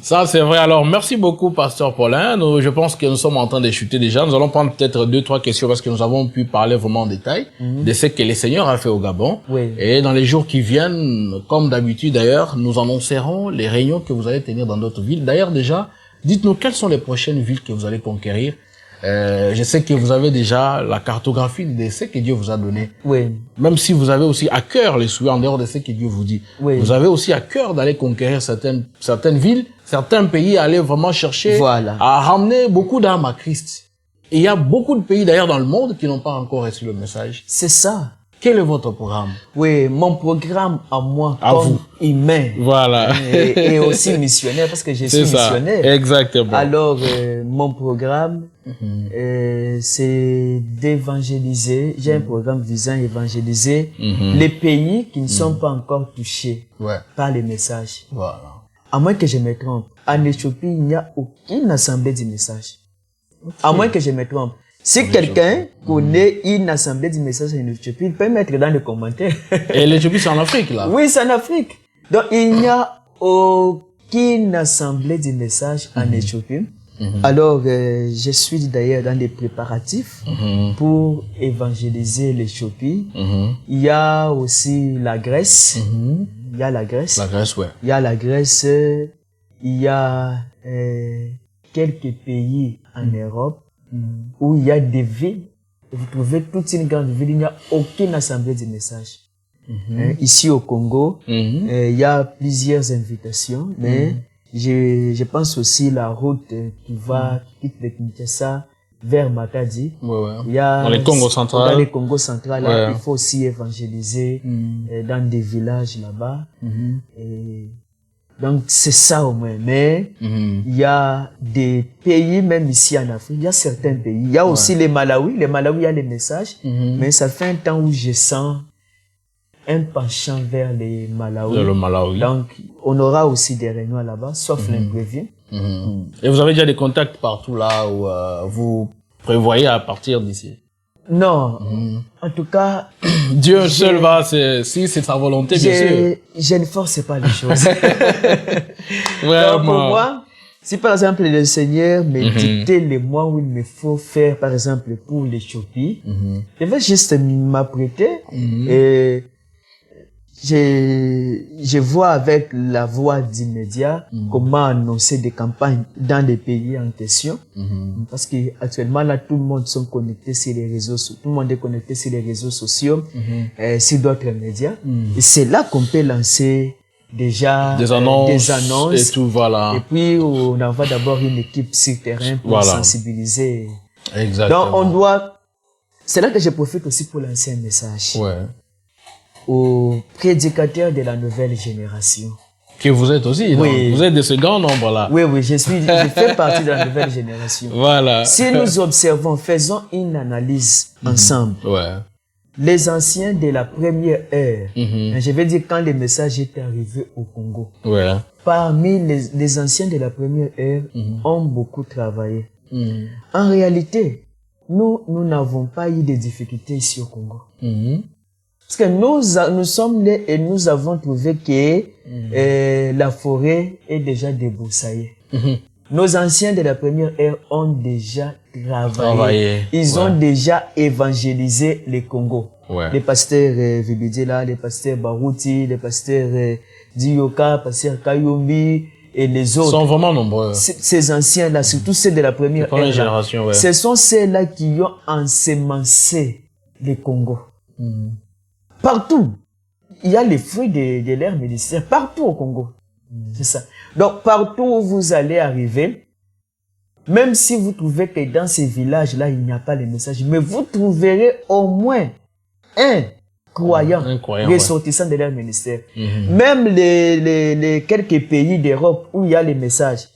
Ça, c'est vrai. Alors, merci beaucoup, Pasteur Paulin. Je pense que nous sommes en train de chuter déjà. Nous allons prendre peut-être 2-3 questions parce que nous avons pu parler vraiment en détail de ce que le Seigneur a fait au Gabon. Et dans les jours qui viennent, comme d'habitude d'ailleurs, nous annoncerons les réunions que vous allez tenir dans d'autres villes. D'ailleurs, déjà, dites-nous quelles sont les prochaines villes que vous allez conquérir. Je sais que vous avez déjà la cartographie de ce que Dieu vous a donné. Même si vous avez aussi à cœur les souhaits en dehors de ce que Dieu vous dit. Vous avez aussi à cœur d'aller conquérir certaines villes, certains pays, aller vraiment chercher à ramener beaucoup d'âmes à Christ. Et il y a beaucoup de pays d'ailleurs dans le monde qui n'ont pas encore reçu le message. C'est ça. Quel est votre programme? Oui, mon programme à moi, comme humain. Voilà. Et aussi missionnaire, parce que je suis missionnaire. Exactement. Alors, mon programme, c'est d'évangéliser. J'ai un programme visant à évangéliser les pays qui ne sont pas encore touchés par les messages. Voilà. À moins que je me trompe, en Éthiopie, il n'y a aucune assemblée du message. À moins que je me trompe. Si quelqu'un connaît une assemblée du message en Éthiopie, il peut mettre dans les commentaires. Et l'Éthiopie, c'est en Afrique, là? Oui, c'est en Afrique. Donc, il n'y a aucune assemblée du message en Éthiopie. Alors, je suis d'ailleurs dans des préparatifs pour évangéliser l'Éthiopie. Il y a aussi la Grèce. Il y a la Grèce. La Grèce, ouais. Il y a la Grèce. Il y a quelques pays en Europe où il y a des villes. Vous trouvez toute une grande ville, il n'y a aucune assemblée du message. Ici au Congo, il y a plusieurs invitations, mais je pense aussi la route qui quitte le Kinshasa vers Matadi. Il y a, dans les Congos centrales. Dans les Congos centrales, là, il faut aussi évangéliser dans des villages là-bas. Et donc c'est ça au moins. Mais il y a des pays, même ici en Afrique, il y a certains pays. Il y a aussi les Malawi. Les Malawi, il y a les messages. Mais ça fait un temps où je sens un penchant vers les Malawi. Le Malawi. Donc, on aura aussi des réunions là-bas, sauf l'imprévu. Et vous avez déjà des contacts partout là où vous prévoyez à partir d'ici? Non. En tout cas, Dieu seul va, si c'est sa volonté, bien sûr. Je ne force pas les choses. Vraiment. Donc, pour moi, si par exemple le Seigneur me dictait les mois où il me faut faire, par exemple, pour l'Éthiopie, je vais juste m'apprêter et je vois avec la voix d'immédiat comment annoncer des campagnes dans les pays en question. Parce que actuellement là, tout le monde sont connectés sur les réseaux sociaux. Tout le monde est connecté sur les réseaux sociaux, sur d'autres médias. Et c'est là qu'on peut lancer déjà des annonces et tout, voilà. Et puis on envoie d'abord une équipe sur terrain pour sensibiliser. Exactement. Donc on doit C'est là que je profite aussi pour lancer un message Ouais. aux prédicateurs de la nouvelle génération. Que vous êtes aussi, Oui. donc, vous êtes de ce grand nombre-là. Oui, oui, je fais partie de la nouvelle génération. Voilà. Si nous observons, faisons une analyse ensemble. Ouais. Les anciens de la première ère, je vais dire quand le message est arrivé au Congo, Ouais. parmi les anciens de la première ère ont beaucoup travaillé. En réalité, nous n'avons pas eu de difficultés ici au Congo. Parce que nous sommes nés et nous avons trouvé que la forêt est déjà débroussaillée. Nos anciens de la première ère ont déjà travaillé. Ils ont déjà évangélisé le Congo. Ouais. Les pasteurs Vibidela, les pasteurs Barouti, les pasteurs Dioka, pasteurs Kayombi et les autres. Ils sont vraiment nombreux. Ces anciens-là, surtout ceux de la première ère, génération, ouais. ce sont ceux-là qui ont ensemencé le Congo. Partout. Il y a les fruits de l'ère médicale partout au Congo. C'est ça. Donc, partout où vous allez arriver, même si vous trouvez que dans ces villages-là, il n'y a pas les messages, mais vous trouverez au moins un croyant ressortissant de leur ministère. Même les quelques pays d'Europe où il y a les messages,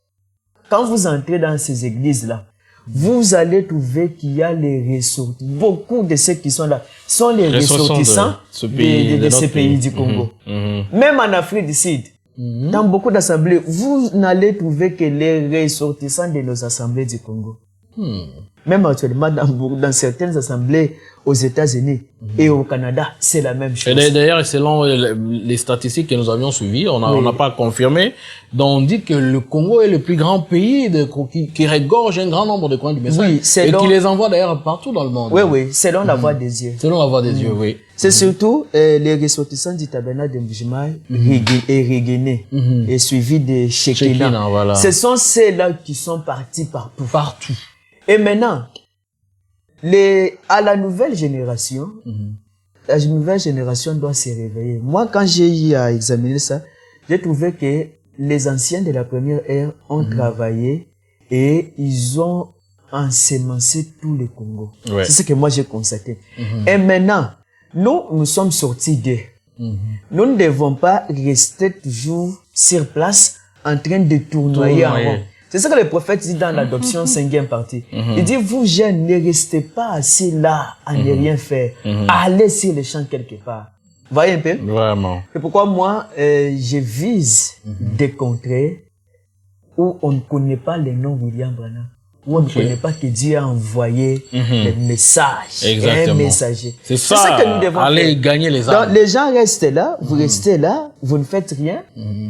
quand vous entrez dans ces églises-là, vous allez trouver qu'il y a les ressortissants. Beaucoup de ceux qui sont là sont les ressortissants de ces pays du Congo. Même en Afrique du Sud, dans beaucoup d'assemblées, vous n'allez trouver que les ressortissants de nos assemblées du Congo. Même actuellement, dans certaines assemblées aux États-Unis et au Canada, c'est la même chose. Et d'ailleurs, selon les statistiques que nous avions suivies, on n'a pas confirmé, donc on dit que le Congo est le plus grand pays qui regorge un grand nombre de croyants du message. Oui, et qui les envoie d'ailleurs partout dans le monde. Oui, oui, selon la voix des yeux. Selon la voix des yeux, oui. C'est surtout les ressortissants du tabernacle de Mbujimaï et Réguéné et suivi de Shekinah. Voilà. Ce sont ceux-là qui sont partis partout. Partout. Et maintenant, à la nouvelle génération, la nouvelle génération doit se réveiller. Moi, quand j'ai eu à examiner ça, j'ai trouvé que les anciens de la première ère ont travaillé et ils ont ensemencé tout le Congo. Ouais. C'est ce que moi j'ai constaté. Et maintenant, nous sommes sortis d'eux. Nous ne devons pas rester toujours sur place en train de tournoyer en rond. C'est ce que le prophète dit dans l'adoption 5e partie. Il dit, vous jeunes, ne restez pas assis là à ne rien faire. Allez sur les champs quelque part. Vous voyez un peu? Vraiment. C'est pourquoi moi, je vise des contrées où on ne connaît pas le nom William Branham. Où on ne connaît pas que Dieu a envoyé des messages. Exactement. Un messager. C'est ça que nous devons aller gagner les âmes. Donc, les gens restent là, vous restez là, vous ne faites rien.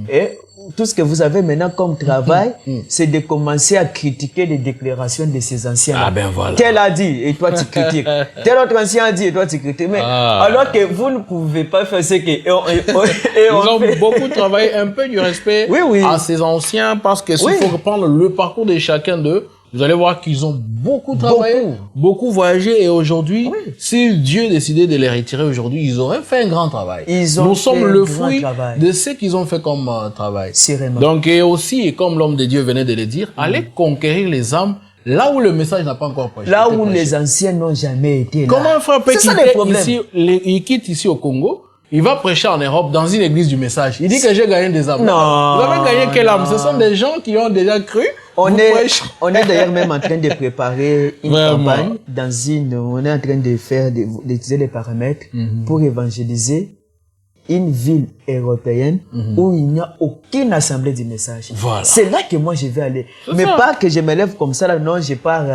Et tout ce que vous avez maintenant comme travail, c'est de commencer à critiquer les déclarations de ces anciens. Ah ben voilà. Tel a dit, et toi tu critiques. Tel autre ancien a dit, et toi tu critiques. Mais alors que vous ne pouvez pas faire ce que... Ils ont beaucoup travaillé, un peu du respect à ces anciens, parce que s'il faut reprendre le parcours de chacun d'eux, vous allez voir qu'ils ont beaucoup travaillé, beaucoup voyagé, et aujourd'hui, si Dieu décidait de les retirer aujourd'hui, ils auraient fait un grand travail. Nous sommes le fruit de ce qu'ils ont fait comme travail. Donc, et aussi, comme l'homme de Dieu venait de le dire, allez conquérir les âmes là où le message n'a pas encore prêché. Là où les anciens n'ont jamais été là. Comment un frère peut il quitte ici au Congo, il va prêcher en Europe dans une église du message. Il dit que j'ai gagné des âmes. Non. Vous avez gagné quelle âme? Ce sont des gens qui ont déjà cru. On est d'ailleurs même en train de préparer une campagne on est en train d'étudier les paramètres pour évangéliser une ville européenne où il n'y a aucune assemblée du message. Voilà. C'est là que moi je vais aller. Mais pas que je me lève comme ça là, non, je pars,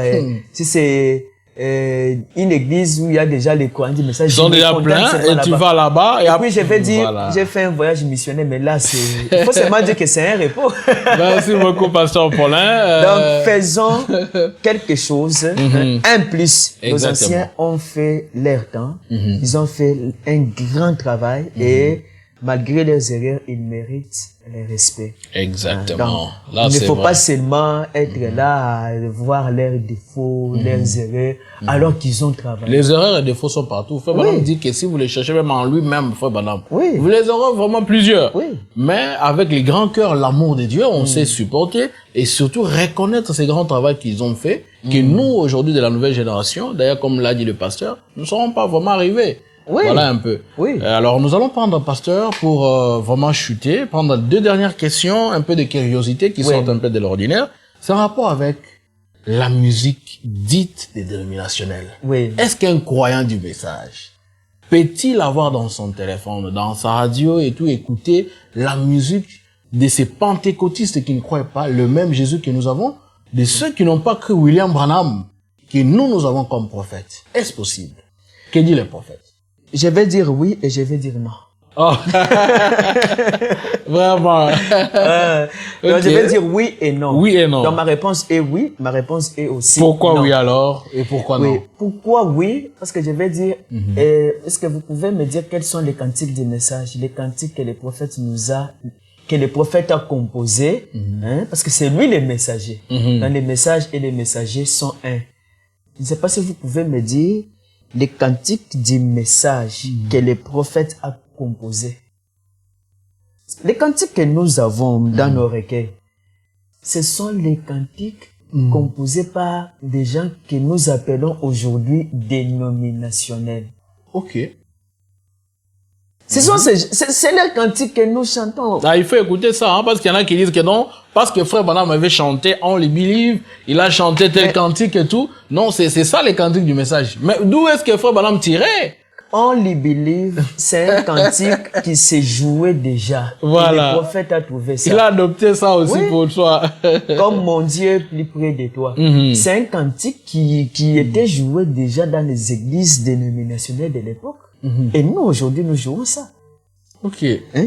si c'est une église où il y a déjà les croyants du message. Ils sont déjà pleins et tu vas là-bas. Et puis je vais dire, j'ai fait un voyage missionnaire, mais là il faut seulement dire que c'est un repos. Merci beaucoup, Pasteur Paulin. Donc faisons quelque chose, un plus. Nos anciens ont fait leur temps, ils ont fait un grand travail et malgré leurs erreurs, ils méritent le respect. Exactement. Donc, il ne faut pas seulement être là à voir leurs défauts, leurs erreurs, alors qu'ils ont travaillé. Les erreurs et les défauts sont partout. Frère Banam dit que si vous les cherchez même en lui-même, Frère Banam, oui. vous les aurez vraiment plusieurs. Oui. Mais avec les grands cœurs, l'amour de Dieu, on sait supporter et surtout reconnaître ces grands travaux qu'ils ont fait, que nous, aujourd'hui, de la nouvelle génération, d'ailleurs, comme l'a dit le pasteur, nous ne serons pas vraiment arrivés. Oui. Voilà un peu. Oui. Alors, nous allons prendre, pasteur, pour vraiment chuter, prendre 2 dernières questions, un peu de curiosité qui sortent un peu de l'ordinaire. C'est en rapport avec la musique dite des dénominationnels. Oui. Est-ce qu'un croyant du message peut-il avoir dans son téléphone, dans sa radio et tout, écouter la musique de ces pentecôtistes qui ne croient pas le même Jésus que nous avons, de ceux qui n'ont pas cru William Branham, que nous avons comme prophète? Est-ce possible? Que dit le prophète? Je vais dire oui et je vais dire non. Oh. Vraiment. Donc je vais dire oui et non. Oui et non. Donc ma réponse est oui, ma réponse est aussi pourquoi non. Oui alors et pourquoi non? Pourquoi oui? Parce que je vais dire, est-ce que vous pouvez me dire quels sont les cantiques des messages, les cantiques que le prophète que le prophète a composés, hein? Parce que c'est lui le messager. Dans les messages et les messagers sont un. Je ne sais pas si vous pouvez me dire les cantiques du message que le prophète a composés. Les cantiques que nous avons dans nos recueils, ce sont les cantiques composés par des gens que nous appelons aujourd'hui dénominationnels. Ok. Ce sont c'est les cantiques que nous chantons. Ah, il faut écouter ça, hein, parce qu'il y en a qui disent que non, parce que Frère Branham avait chanté Only Believe, il a chanté tel cantique et tout. Non, c'est ça les cantiques du message. Mais d'où est-ce que Frère Branham tirait? Only Believe, c'est un cantique qui s'est joué déjà. Voilà. Et le prophète a trouvé ça. Il a adopté ça aussi pour toi. Comme mon Dieu est plus près de toi. C'est un cantique qui était joué déjà dans les églises dénominationnelles de l'époque. Et nous, aujourd'hui, nous jouons ça. Ok. Hein?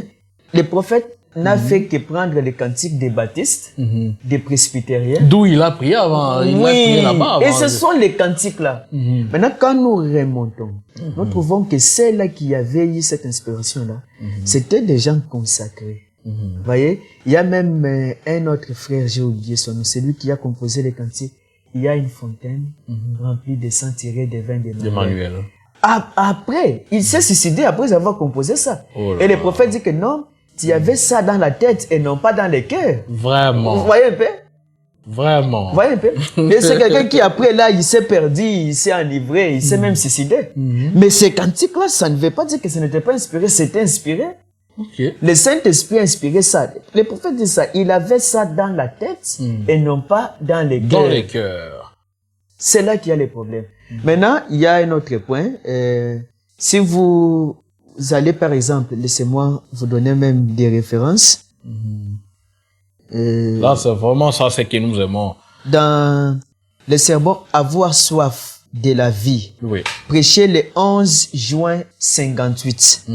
Le prophète n'a fait que prendre les cantiques des baptistes, des presbytériens. D'où il a prié avant. Il a prié là-bas avant. Et ce sont les cantiques-là. Maintenant, quand nous remontons, nous trouvons que celles-là qui avaient eu cette inspiration-là, c'était des gens consacrés. Vous voyez, il y a même un autre frère, j'ai oublié son nom, c'est lui qui a composé les cantiques. Il y a une fontaine remplie de sang tiré des vins d'Emmanuel. Après, il s'est suicidé après avoir composé ça. Et le prophète dit que non, tu avais ça dans la tête et non pas dans le cœur. Vraiment. Vous voyez un peu? Vraiment. Vous voyez un peu? Et c'est quelqu'un qui après là, il s'est perdu, il s'est enivré, il s'est même suicidé. Mais ces cantiques-là, ça ne veut pas dire que ce n'était pas inspiré, c'était inspiré. Okay. Le Saint-Esprit a inspiré ça. Le prophète dit ça, il avait ça dans la tête et non pas dans les cœurs. Dans les cœurs. C'est là qu'il y a les problèmes. Maintenant, il y a un autre point. Si vous allez, par exemple, laissez-moi vous donner même des références. Là, c'est vraiment ça, c'est que nous aimons. Dans le sermon « Avoir soif de la vie », prêché le 11 juin 58,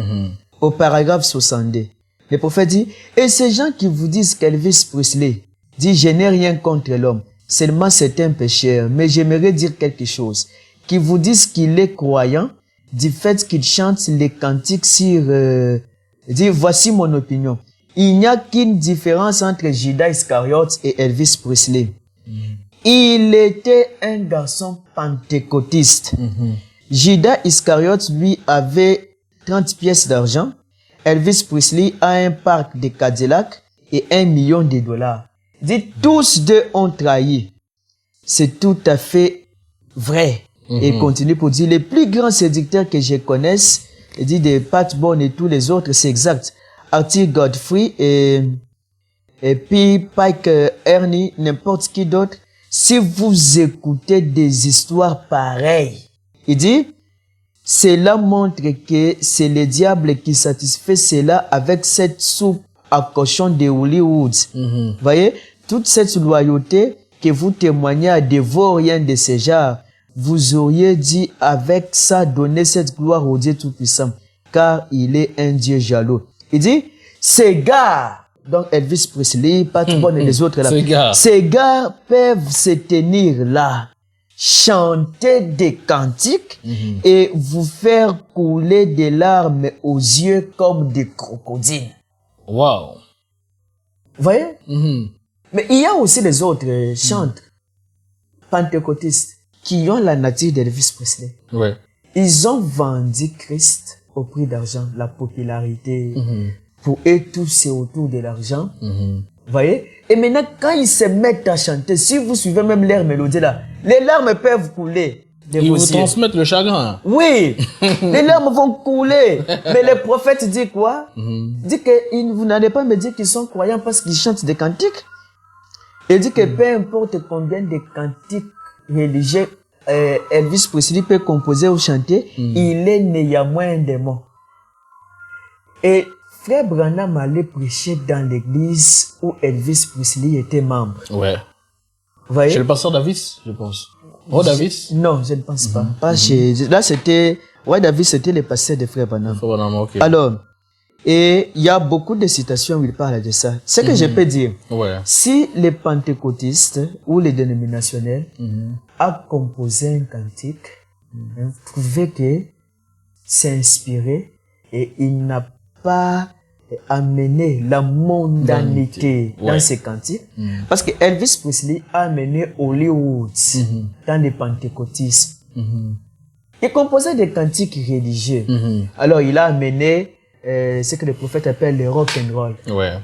au paragraphe 62. Le prophète dit « Et ces gens qui vous disent qu'Elvis Presley dit « Je n'ai rien contre l'homme, seulement c'est un pécheur, mais j'aimerais dire quelque chose. » Qui vous disent qu'il est croyant du fait qu'il chante les cantiques sur... dit « Voici mon opinion. Il n'y a qu'une différence entre Judas Iscariote et Elvis Presley. Il était un garçon pentecôtiste. Judas Iscariote, lui, avait 30 pièces d'argent. Elvis Presley a un parc de Cadillac et $1 million. Dit, tous deux ont trahi. C'est tout à fait vrai. Et continue pour dire, les plus grands séducteurs que je connaisse, il dit des Pat Boone et tous les autres, c'est exact. Arthur Godfrey et puis Pike Ernie, n'importe qui d'autre. Si vous écoutez des histoires pareilles, il dit, cela montre que c'est le diable qui satisfait cela avec cette soupe à cochon de Hollywood. Voyez, toute cette loyauté que vous témoignez à des vauriens de ce genre, vous auriez dit avec ça donner cette gloire au Dieu Tout-Puissant, car il est un Dieu jaloux. Il dit, ces gars, donc Elvis Presley, Pat Boone et les autres là, ces gars peuvent se tenir là, chanter des cantiques et vous faire couler des larmes aux yeux comme des crocodiles. Wow. Vous voyez? Mais il y a aussi les autres chantres pentecôtistes qui ont la nature d'Elvis Presley. Ouais. Ils ont vendu Christ au prix d'argent, la popularité. Pour eux, tout c'est autour de l'argent. Vous voyez? Et maintenant, quand ils se mettent à chanter, si vous suivez même leur mélodie là, les larmes peuvent couler. Ils vous transmettent le chagrin. Oui, les larmes vont couler. Mais le prophète dit quoi? Dit que vous n'allez pas me dire qu'ils sont croyants parce qu'ils chantent des cantiques. Il dit que peu importe combien de cantiques religieux Elvis Presley peut composer ou chanter, il est néanmoins un démon. Et Frère Branham allait prêcher dans l'église où Elvis Presley était membre. Ouais. Vous voyez? Chez le pasteur Davis, je pense. Oh, Davis? Non, je ne pense pas. Pas chez... Là, c'était... Ouais, Davis, c'était le pasteur de Frère Branham. Frère Branham, ok. Alors, et il y a beaucoup de citations où il parle de ça. Ce que je peux dire, si les pentecôtistes ou les dénominationnels a composé un cantique, vous trouvez que c'est inspiré et il n'a pas amené la mondanité dans ces cantiques. Parce que Elvis Presley a amené Hollywood dans le pentecôtisme. Il composait des cantiques religieux. Alors il a amené ce que les prophètes appellent le rock and roll.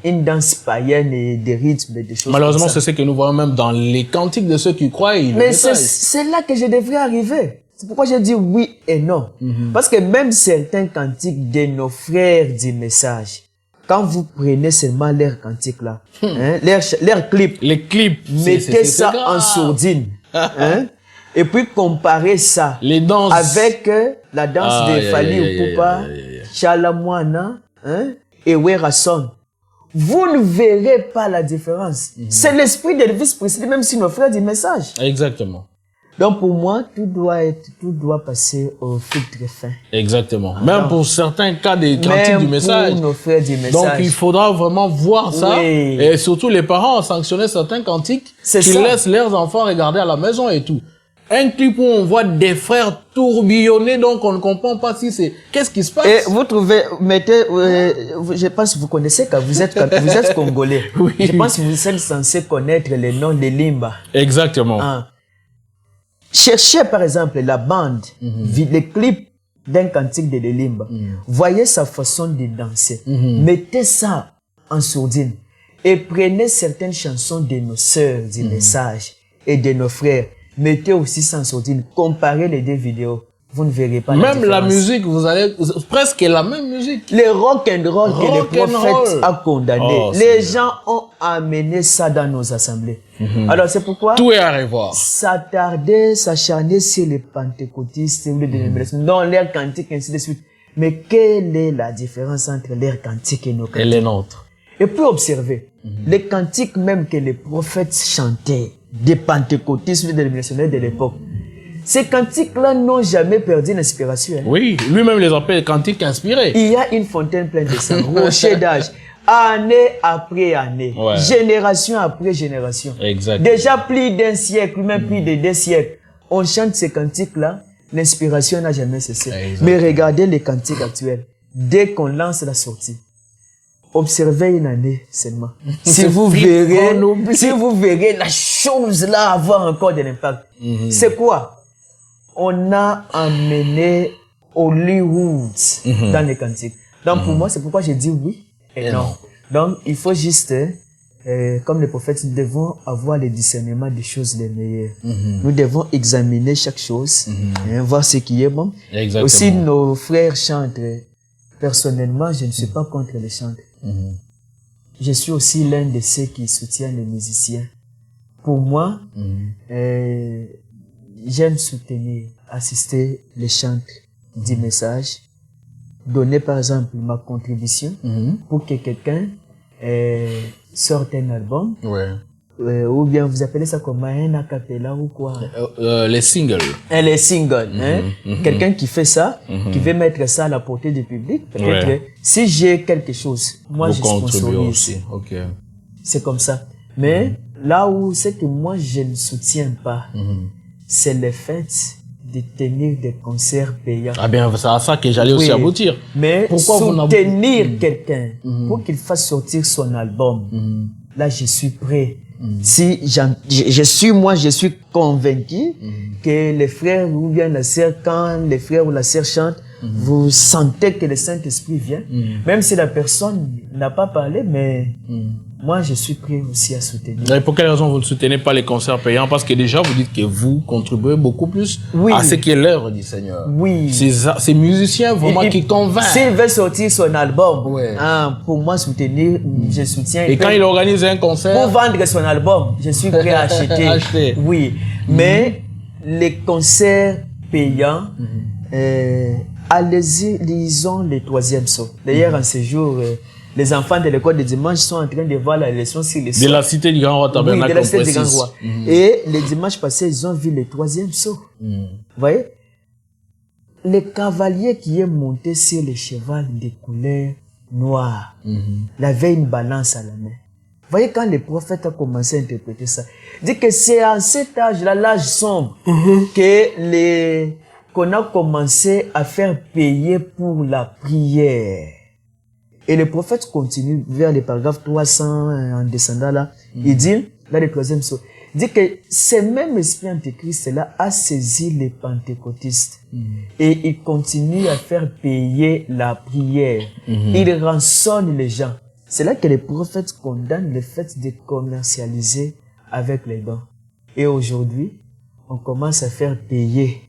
Une danse païenne et des rythmes et des choses. Malheureusement, c'est ce que nous voyons même dans les cantiques de ceux qui croient. Mais c'est là que je devrais arriver. C'est pourquoi j'ai dit oui et non. Parce que même certains cantiques de nos frères du message, quand vous prenez seulement leurs cantiques là, leurs clips, les clips, mettez ça en sourdine, et puis comparez ça les danses avec la danse de Fali Ipupa, Chalamwana, et Werason. Vous ne verrez pas la différence. C'est l'esprit d'Elvis Presley, même si nos frères du message. Exactement. Donc pour moi, tout doit passer au filtre fin. Exactement. Même pour certains cas des cantiques du message. Pour nos frères du message. Donc il faudra vraiment voir ça. Et surtout les parents sanctionner certains cantiques qui laissent leurs enfants regarder à la maison et tout. Un clip où on voit des frères tourbillonner, donc on ne comprend pas si c'est... Qu'est-ce qui se passe? Et vous trouvez, je pense que vous connaissez quand vous êtes Congolais. Oui. Je pense que vous êtes censé connaître les noms de Limba. Exactement. Cherchez par exemple la bande, les clips d'un cantique de Limba. Voyez sa façon de danser. Mettez ça en sourdine. Et prenez certaines chansons de nos sœurs du message et de nos frères. Mettez aussi ça en sourdine. Comparez les deux vidéos. Vous ne verrez pas la différence. Même la musique, vous allez... Presque la même musique. Le rock and roll que le prophète a condamné. Les gens ont amené ça dans nos assemblées. Alors c'est pourquoi... Tout est à revoir. S'acharner sur les pentecôtistes ou les dénominations, dans leurs cantiques, ainsi de suite. Mais quelle est la différence entre leurs cantiques et nos cantiques? Et les nôtres. Et puis observer, les cantiques même que les prophètes chantaient, des pentecôtistes ou des dénominationnels de l'époque, ces cantiques-là n'ont jamais perdu l'inspiration. Oui, lui-même les appelle cantiques inspirés. Il y a une fontaine pleine de sang, rocher d'âge, année après année, génération après génération. Exactement. Déjà plus d'un siècle, même plus de 2 siècles, on chante ces cantiques-là, l'inspiration n'a jamais cessé. Mais regardez les cantiques actuels, dès qu'on lance la sortie, observez une année seulement. Si vous verrez la chose là avoir encore de l'impact. C'est quoi? On a amené Hollywood dans les cantiques. Donc pour moi, c'est pourquoi j'ai dit oui et non. Donc il faut juste, comme les prophètes, nous devons avoir le discernement des choses les meilleures. Nous devons examiner chaque chose, voir ce qui est bon. Exactement. Aussi nos frères chantent. Personnellement, je ne suis pas contre les chants. Je suis aussi l'un de ceux qui soutiennent les musiciens. Pour moi, j'aime soutenir, assister les chants du message, donner par exemple ma contribution pour que quelqu'un sorte un album. Ou bien vous appelez ça comme un a cappella ou quoi? Les singles. Les singles. Quelqu'un qui fait ça, qui veut mettre ça à la portée du public. Peut-être si j'ai quelque chose, moi je sponsorise. C'est comme ça. Mais là où c'est que moi je ne soutiens pas, c'est le fait de tenir des concerts payants. Ah bien, c'est à ça que j'allais aussi aboutir. Mais pourquoi soutenir quelqu'un pour qu'il fasse sortir son album, là, je suis prêt. Si je suis convaincu que les frères ou bien la sœur, quand les frères ou la sœur chantent, vous sentez que le Saint-Esprit vient, même si la personne n'a pas parlé, mais moi, je suis prêt aussi à soutenir. Et pour quelle raison vous ne soutenez pas les concerts payants? Parce que déjà, vous dites que vous contribuez beaucoup plus à ce qui est l'œuvre du Seigneur. Oui. Ces musiciens vraiment qui convainquent. S'il veut sortir son album, pour moi soutenir, je soutiens. Et quand il organise un concert... Pour vendre son album, je suis prêt à acheter. Oui. Mais les concerts payants, allez-y, lisons les 3e sauts. D'ailleurs, en ce jour, les enfants de l'école de dimanche sont en train de voir la leçon sur les sauts. De la cité du Grand Roi Tabernacle. Oui, de la cité du Grand Roi. Et le dimanche passé, ils ont vu le 3e saut. Vous voyez? Le cavalier qui est monté sur le cheval de couleur noire, il avait une balance à la main. Vous voyez, quand le prophète a commencé à interpréter ça, il dit que c'est à cet âge-là, l'âge sombre, qu'on a commencé à faire payer pour la prière. Et le prophète continue vers le paragraphe 300 en descendant là. Il dit, là le 3e saut, il dit que ce même esprit antéchrist-là a saisi les pentecôtistes. Et il continue à faire payer la prière. Il rançonne les gens. C'est là que le prophète condamne le fait de commercialiser avec les dons. Et aujourd'hui, on commence à faire payer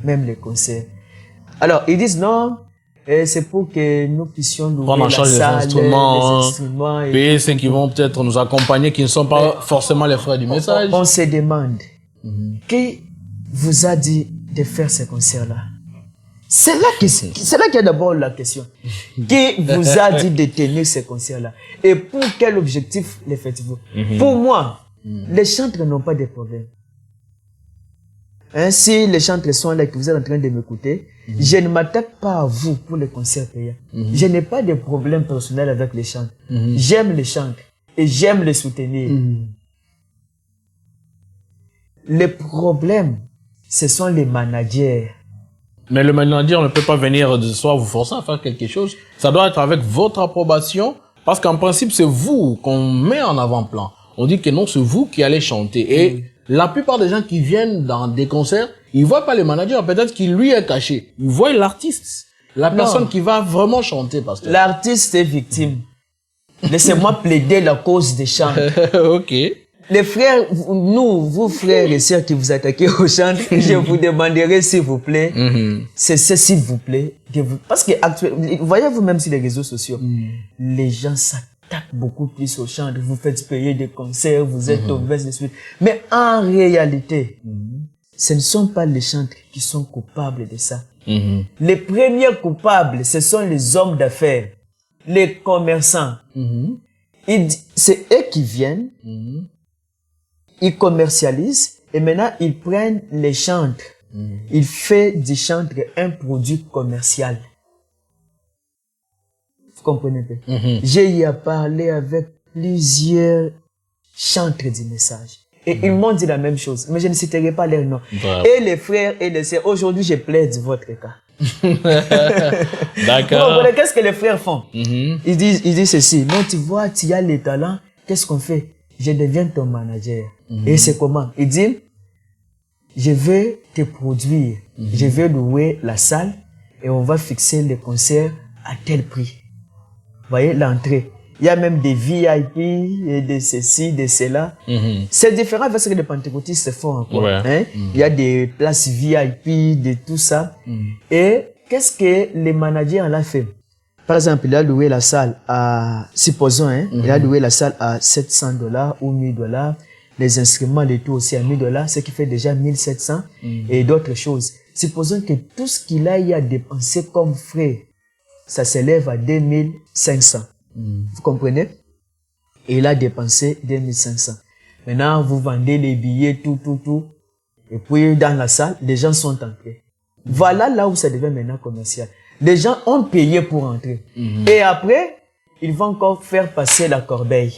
même les concerts. Alors, ils disent non, c'est pour que nous puissions louer la salle, les instruments. Payer ceux qui vont peut-être nous accompagner, qui ne sont pas forcément les frères du message. On se demande, qui vous a dit de faire ces concerts-là? C'est là qu'il y a d'abord la question. Qui vous a dit de tenir ces concerts-là? Et pour quel objectif les faites-vous? Pour moi, les chantres n'ont pas de problème. Si les chantres sont là et que vous êtes en train de m'écouter, je ne m'attaque pas à vous pour les concerts payants. Je n'ai pas de problème personnel avec les chantres. J'aime les chantres et j'aime les soutenir. Le problème, ce sont les managers. Mais le manager ne peut pas venir de soi vous forcer à faire quelque chose. Ça doit être avec votre approbation, parce qu'en principe, c'est vous qu'on met en avant-plan. On dit que non, c'est vous qui allez chanter. Et la plupart des gens qui viennent dans des concerts, ils voient pas le manager, peut-être qu'il lui est caché. Ils voient l'artiste, la personne qui va vraiment chanter. L'artiste est victime. Laissez-moi plaider la cause des chants. Ok. Les frères, vous frères et sœurs qui vous attaquez aux chants, je vous demanderai s'il vous plaît, c'est s'il vous plaît, parce que actuellement, voyez-vous même sur les réseaux sociaux, les gens s'attaquent beaucoup plus aux chants, vous faites payer des concerts, vous êtes mauvais, de suite. Mais en réalité, ce ne sont pas les chantres qui sont coupables de ça. Les premiers coupables, ce sont les hommes d'affaires, les commerçants. C'est eux qui viennent, ils commercialisent et maintenant ils prennent les chantres. Ils font du chantre un produit commercial. Vous comprenez pas? J'ai y parlé avec plusieurs chantres du message. Et ils m'ont dit la même chose, mais je ne citerai pas leur nom. Et les frères et les sœurs, aujourd'hui je plaide votre cas. D'accord. Bon, qu'est-ce que les frères font? Ils disent ceci. Non, tu vois, tu as les talents. Qu'est-ce qu'on fait? Je deviens ton manager. Et c'est comment? Il dit, je vais te produire. Je vais louer la salle et on va fixer les concerts à tel prix. Vous voyez, l'entrée. Il y a même des VIP et de ceci, de cela. C'est différent avec ce que les pentecôtistes font encore. Il y a des places VIP, de tout ça. Et qu'est-ce que les managers en ont fait? Par exemple, il a loué la salle à, supposons, il a loué la salle à $700 ou $1000. Les instruments, les tout aussi à $1000, ce qui fait déjà 1700 et d'autres choses. Supposons que tout ce qu'il a eu à dépenser comme frais, ça s'élève à 2500. Vous comprenez? Et il a dépensé 2500. Maintenant, vous vendez les billets, tout. Et puis, dans la salle, les gens sont entrés. Voilà là où ça devient maintenant commercial. Les gens ont payé pour entrer. Et après, ils vont encore faire passer la corbeille.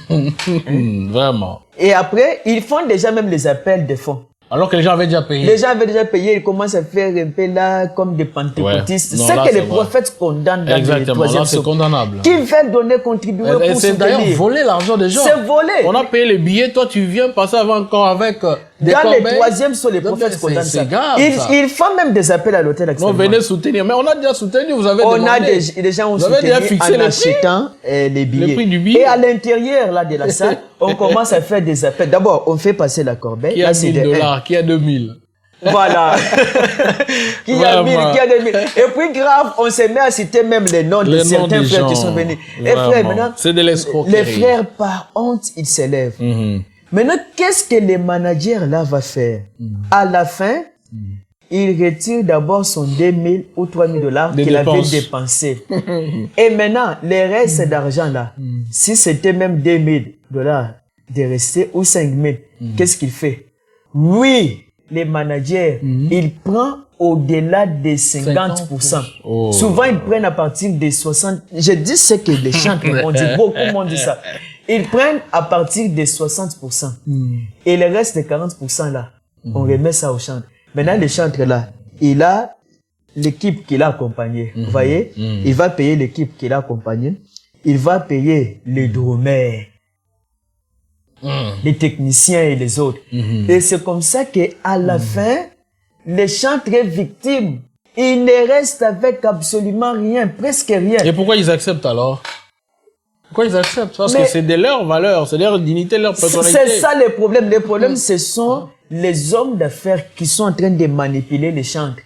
Vraiment. Et après, ils font déjà même les appels de fonds. Alors que les gens avaient déjà payé. Les gens avaient déjà payé, ils commencent à faire un peu là comme des pentecôtistes. Ouais. C'est que les prophètes condamnent dans le troisième c'est condamnable. Qui veulent donner, contribuer pour soutenir. C'est d'ailleurs voler l'argent des gens. C'est voler. On a payé les billets, toi tu viens passer avant encore avec des dans corbeilles. les troisièmes sont les prophètes condamnent ça. Grave, ils font même des appels à l'hôtel actuellement. Non, venez soutenir. Mais on a déjà soutenu, vous avez demandé. Les gens ont soutenu en achetant les billets. Le prix du billet. Et à l'intérieur là de la salle, on commence à faire des appels. D'abord, on fait passer la corbeille. Qui a $1000, qui a 2000. Voilà. Qui a 1000, qui a 2000. Et puis grave, on se met à citer même les noms de certains frères qui sont venus. Et frères, maintenant, c'est de l'escroquerie. Les frères, par honte, ils s'élèvent. Maintenant, qu'est-ce que les managers là vont faire? À la fin, il retire d'abord son 2000 ou $3000 qu'il avait dépensé. Et maintenant, les restes d'argent là, si c'était même $2000 de rester ou 5000, qu'est-ce qu'il fait? Oui, les managers, ils prennent au-delà des 50%. Oh. Souvent, ils prennent à partir des 60%. Je dis ce que les chantres ont dit, beaucoup m'ont dit ça. Ils prennent à partir des 60%. Et le reste des 40% là, on remet ça au chantre. Maintenant, le chantre là, il a l'équipe qui l'a accompagné. Vous voyez? Il va payer l'équipe qui l'a accompagné. Il va payer les dromères, les techniciens et les autres. Et c'est comme ça qu'à la fin, les chantres victimes, ils ne restent avec absolument rien, presque rien. Et pourquoi ils acceptent alors? Pourquoi ils acceptent? Parce que c'est de leur valeur, c'est leur dignité, leur personnalité. C'est ça le problème. Le problème, ce sont les hommes d'affaires qui sont en train de manipuler les chantres.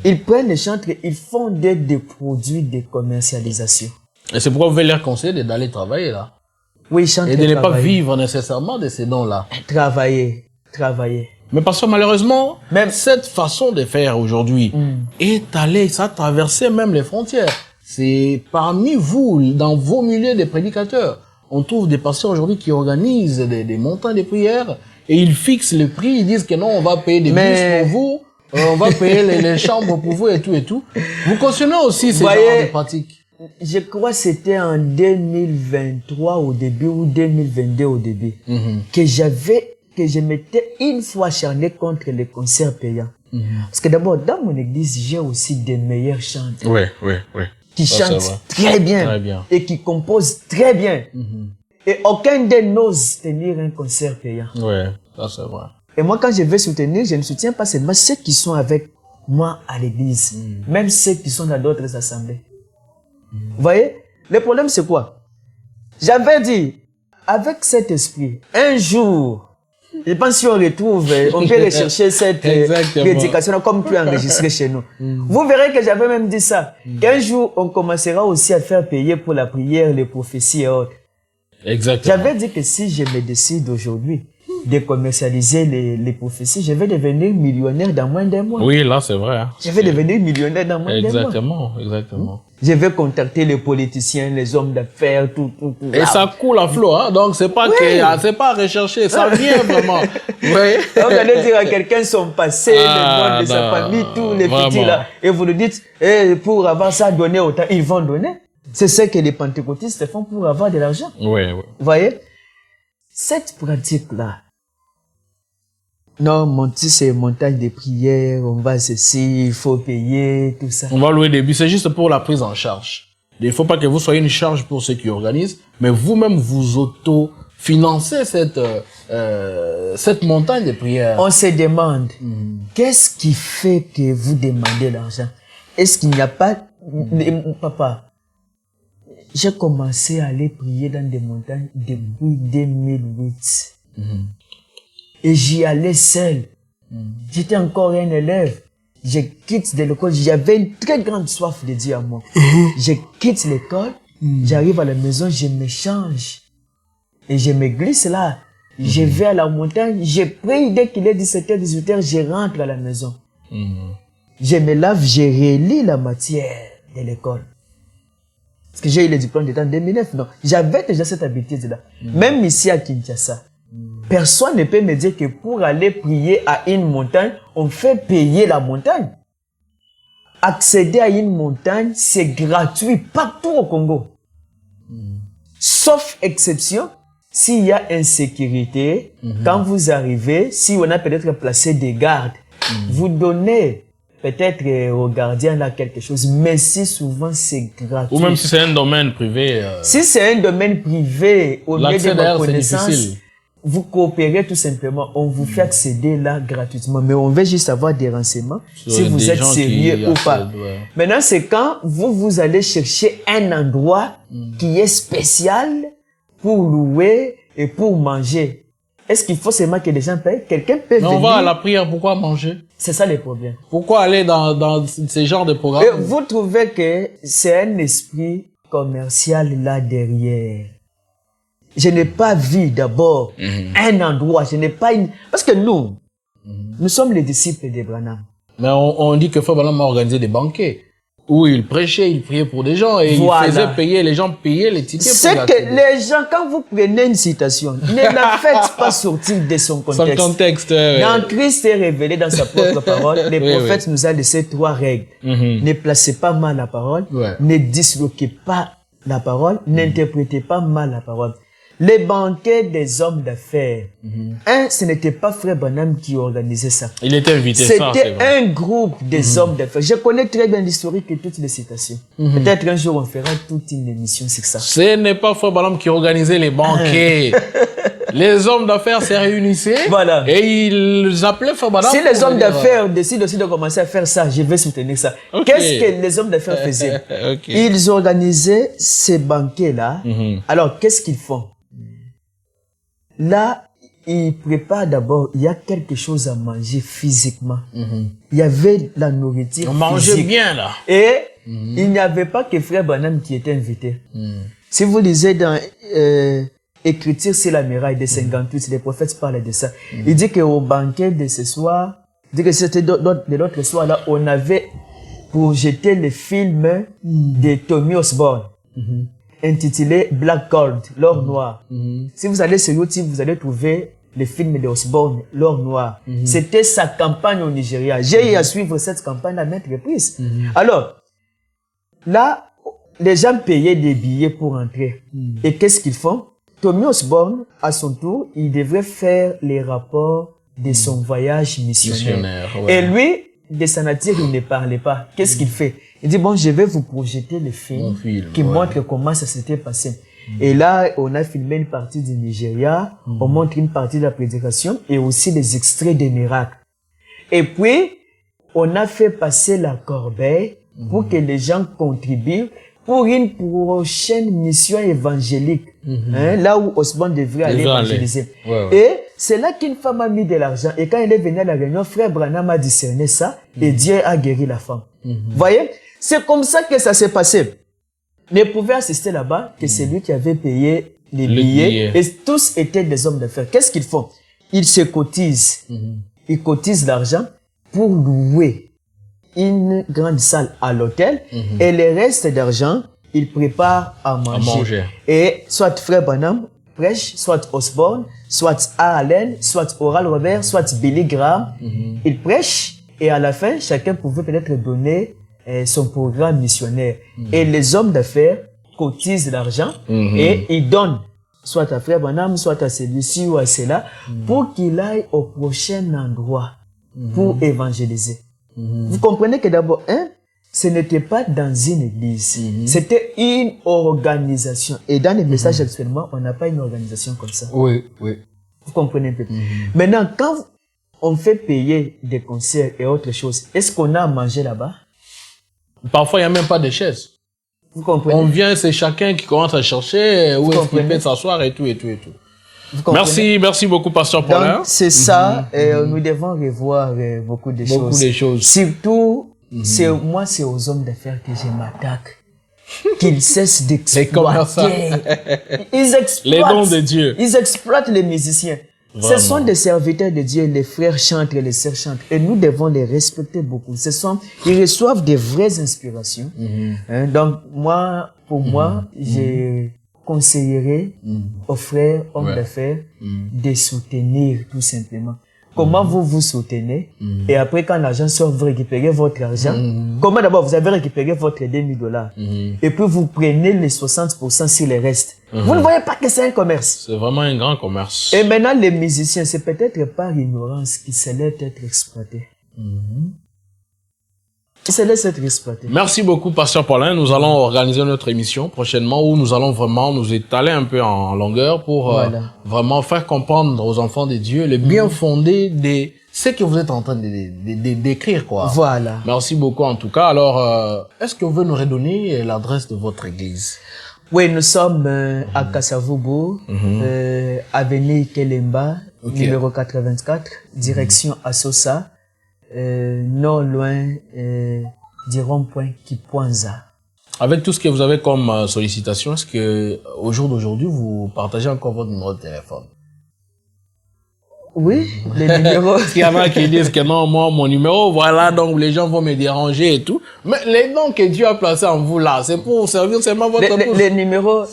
Ils prennent les chantres, ils font des produits de commercialisation. Et c'est pourquoi vous voulez leur conseiller d'aller travailler là. Oui, chanter. Et de ne pas vivre nécessairement de ces dons-là. Travailler. Mais parce que malheureusement, même cette façon de faire aujourd'hui est allée, ça a traversé même les frontières. C'est parmi vous, dans vos milieux de prédicateurs, on trouve des pasteurs aujourd'hui qui organisent des montants de prières et ils fixent le prix, ils disent que non, on va payer des bus pour vous, on va payer les chambres pour vous et tout et tout. Vous cautionnez aussi ces genres de pratiques. Je crois que c'était en 2023 au début ou 2022 au début que je m'étais une fois acharné contre les concerts payants. Parce que d'abord, dans mon église, j'ai aussi des meilleurs chanteurs. Oui. Qui chantent très bien et qui composent très bien. Et aucun d'eux n'ose tenir un concert payant. Oui, ça c'est vrai. Et moi, quand je vais soutenir, je ne soutiens pas seulement ceux qui sont avec moi à l'église, même ceux qui sont dans d'autres assemblées. Vous voyez? Le problème, c'est quoi? J'avais dit, avec cet esprit, un jour, je pense si on retrouve, on peut rechercher cette prédication comme tu as enregistré chez nous. Vous verrez que j'avais même dit ça. Qu'un jour, on commencera aussi à faire payer pour la prière, les prophéties et autres. Exactement. J'avais dit que si je me décide aujourd'hui de commercialiser les prophéties, je vais devenir millionnaire dans moins d'un mois. Oui, là, c'est vrai. Hein. Je vais devenir millionnaire dans moins d'un mois. Exactement. Je vais contacter les politiciens, les hommes d'affaires, tout. Et ça coule à flot, hein. Donc, c'est pas c'est pas recherché, ça vient vraiment. Oui. Donc, vous allez dire à quelqu'un son passé, le nom de sa famille, tous les petits là. Et vous lui dites, pour avoir ça donné autant, ils vont donner. C'est ce que les pentecôtistes font pour avoir de l'argent. Oui. Vous voyez? Cette pratique-là, non, monter ces montagnes de prières, on va ceci, il faut payer, tout ça. On va louer des bus, c'est juste pour la prise en charge. Il ne faut pas que vous soyez une charge pour ceux qui organisent, mais vous-même vous auto-financez cette montagne de prières. On se demande, qu'est-ce qui fait que vous demandez l'argent? Est-ce qu'il n'y a pas, papa, j'ai commencé à aller prier dans des montagnes depuis 2008. Et j'y allais seul. J'étais encore un élève. Je quitte de l'école. J'avais une très grande soif de Dieu à moi. Je quitte l'école. J'arrive à la maison. Je me change. Et je me glisse là. Je vais à la montagne. Je prie dès qu'il est 17h, 18h. Je rentre à la maison. Je me lave. Je relis la matière de l'école. Parce que j'ai eu le diplôme d'État en 2009. Non, j'avais déjà cette habitude-là. Même ici à Kinshasa. Personne ne peut me dire que pour aller prier à une montagne, on fait payer la montagne. Accéder à une montagne, c'est gratuit partout au Congo. Sauf exception, s'il y a insécurité, quand vous arrivez, si on a peut-être placé des gardes, vous donnez peut-être au gardien là quelque chose, mais si souvent c'est gratuit. Ou même si c'est un domaine privé. Si c'est un domaine privé, au lieu de ma connaissance, vous coopérez tout simplement. On vous fait accéder là gratuitement, mais on veut juste avoir des renseignements si vous êtes sérieux ou pas. Maintenant, c'est quand vous allez chercher un endroit qui est spécial pour louer et pour manger. Est-ce qu'il faut seulement que les gens payent? Quelqu'un peut venir. On va à la prière, pourquoi manger? C'est ça le problème. Pourquoi aller dans ces genres de programmes? Et vous trouvez que c'est un esprit commercial là derrière? Je n'ai pas vu d'abord un endroit, je n'ai pas une... Parce que nous sommes les disciples d'Abraham. Mais on dit que Frère Branham a organisé des banquets où il prêchait, il priait pour des gens et il faisait payer, les gens payaient les tickets. C'est que les gens, quand vous prenez une citation, ne la faites pas sortir de son contexte. Son contexte, Quand Christ est révélé dans sa propre parole, les prophètes nous a laissé 3 règles. Ne placez pas mal la parole, ne disloquez pas la parole, n'interprétez pas mal la parole. Les banquets des hommes d'affaires. Ce n'était pas Frère Branham qui organisait ça. Il était invité. C'était un groupe des hommes d'affaires. Je connais très bien l'historique et toutes les citations. Peut-être un jour on fera toute une émission sur ça. Ce n'est pas Frère Branham qui organisait les banquets. Les hommes d'affaires se réunissaient. Voilà. Et ils appelaient Frère Branham. Si les hommes d'affaires décident aussi de commencer à faire ça, je vais soutenir ça. Qu'est-ce que les hommes d'affaires faisaient? Ils organisaient ces banquets-là. Alors, qu'est-ce qu'ils font? Là, il prépare d'abord, il y a quelque chose à manger physiquement. Il y avait la nourriture. On mangeait bien là. Et il n'y avait pas que Frère Branham qui était invité. Si vous lisez dans Écriture sur la muraille de 58, les prophètes parlent de ça. Il dit qu'au banquet de ce soir, il dit que c'était de l'autre soir là, on avait projeté le film de Tommy Osborne. Intitulé Black Gold, l'or noir. Si vous allez sur YouTube, vous allez trouver le film de Osborne, l'or noir. C'était sa campagne au Nigeria. J'ai eu à suivre cette campagne à maintes reprises. Alors, là, les gens payaient des billets pour entrer. Et qu'est-ce qu'ils font? Tommy Osborne, à son tour, il devrait faire les rapports de son voyage missionnaire. Et lui, de sa nature, il ne parlait pas. Qu'est-ce qu'il fait? Il dit, bon, je vais vous projeter le film qui montre comment ça s'était passé. Et là, on a filmé une partie du Nigeria, on montre une partie de la prédication et aussi les extraits des miracles. Et puis, on a fait passer la corbeille pour que les gens contribuent pour une prochaine mission évangélique. Là où Osborne devrait aller évangéliser. Et c'est là qu'une femme a mis de l'argent. Et quand elle est venue à la réunion, Frère Branham a discerné ça et Dieu a guéri la femme. Voyez? C'est comme ça que ça s'est passé. Ne pouvait assister là-bas que c'est lui qui avait payé les billets. Et tous étaient des hommes d'affaires. Qu'est-ce qu'ils font? Ils se cotisent. Ils cotisent l'argent pour louer une grande salle à l'hôtel. Et le reste d'argent, ils préparent à manger. Et soit Frère Branham prêche, soit Osborne, soit A. Allen, soit Oral Robert, soit Billy Graham. Ils prêchent et à la fin, chacun pouvait peut-être donner son programme missionnaire. Et les hommes d'affaires cotisent l'argent et ils donnent soit à Frère Branham, soit à celui-ci ou à cela pour qu'il aille au prochain endroit pour évangéliser. Vous comprenez que d'abord, ce n'était pas dans une église, c'était une organisation. Et dans les messages actuellement, on n'a pas une organisation comme ça. Oui. Vous comprenez un peu. Maintenant, quand on fait payer des concerts et autres choses, est-ce qu'on a à manger là-bas? Parfois, il n'y a même pas de chaises. Vous comprenez? On vient, c'est chacun qui commence à chercher où est-ce qu'il peut s'asseoir et tout. Merci beaucoup, Pasteur Paulin. Donc, c'est ça, nous devons revoir beaucoup de choses. Surtout, c'est aux hommes d'affaires que je m'attaque. Qu'ils cessent d'exploiter. Ils exploitent les dons de Dieu. Ils exploitent les musiciens. Vraiment. Ce sont des serviteurs de Dieu, les frères chantent, les sœurs chantent, et nous devons les respecter beaucoup. Ils reçoivent des vraies inspirations. Donc, pour moi, je conseillerais aux frères hommes d'affaires de soutenir tout simplement. comment vous vous soutenez, et après quand l'argent sort, vous récupérez votre argent. Comment d'abord vous avez récupéré votre $2000, et puis vous prenez les 60% sur les restes. Vous ne voyez pas que c'est un commerce. C'est vraiment un grand commerce. Et maintenant, les musiciens, c'est peut-être par ignorance qu'ils se laissent être exploités. Ils se laissent être exploités. Merci beaucoup, Pasteur Paulin. Nous allons organiser notre émission prochainement où nous allons vraiment nous étaler un peu en longueur pour vraiment faire comprendre aux enfants de Dieu le bien fondé de ce que vous êtes en train d'écrire, quoi. Voilà. Merci beaucoup, en tout cas. Alors, est-ce que vous pouvez nous redonner l'adresse de votre église? Oui, nous sommes à Kasavubu, avenue Kelemba, numéro 84, direction Assosa, non loin du rond-point Kipwanza. Avec tout ce que vous avez comme sollicitation, est-ce que au jour d'aujourd'hui, vous partagez encore votre numéro de téléphone? Oui, les numéros. Il y en a qui disent que non, moi, mon numéro, voilà, donc les gens vont me déranger et tout. Mais les noms que Dieu a placés en vous là, c'est pour servir seulement votre épouse. Les numéros.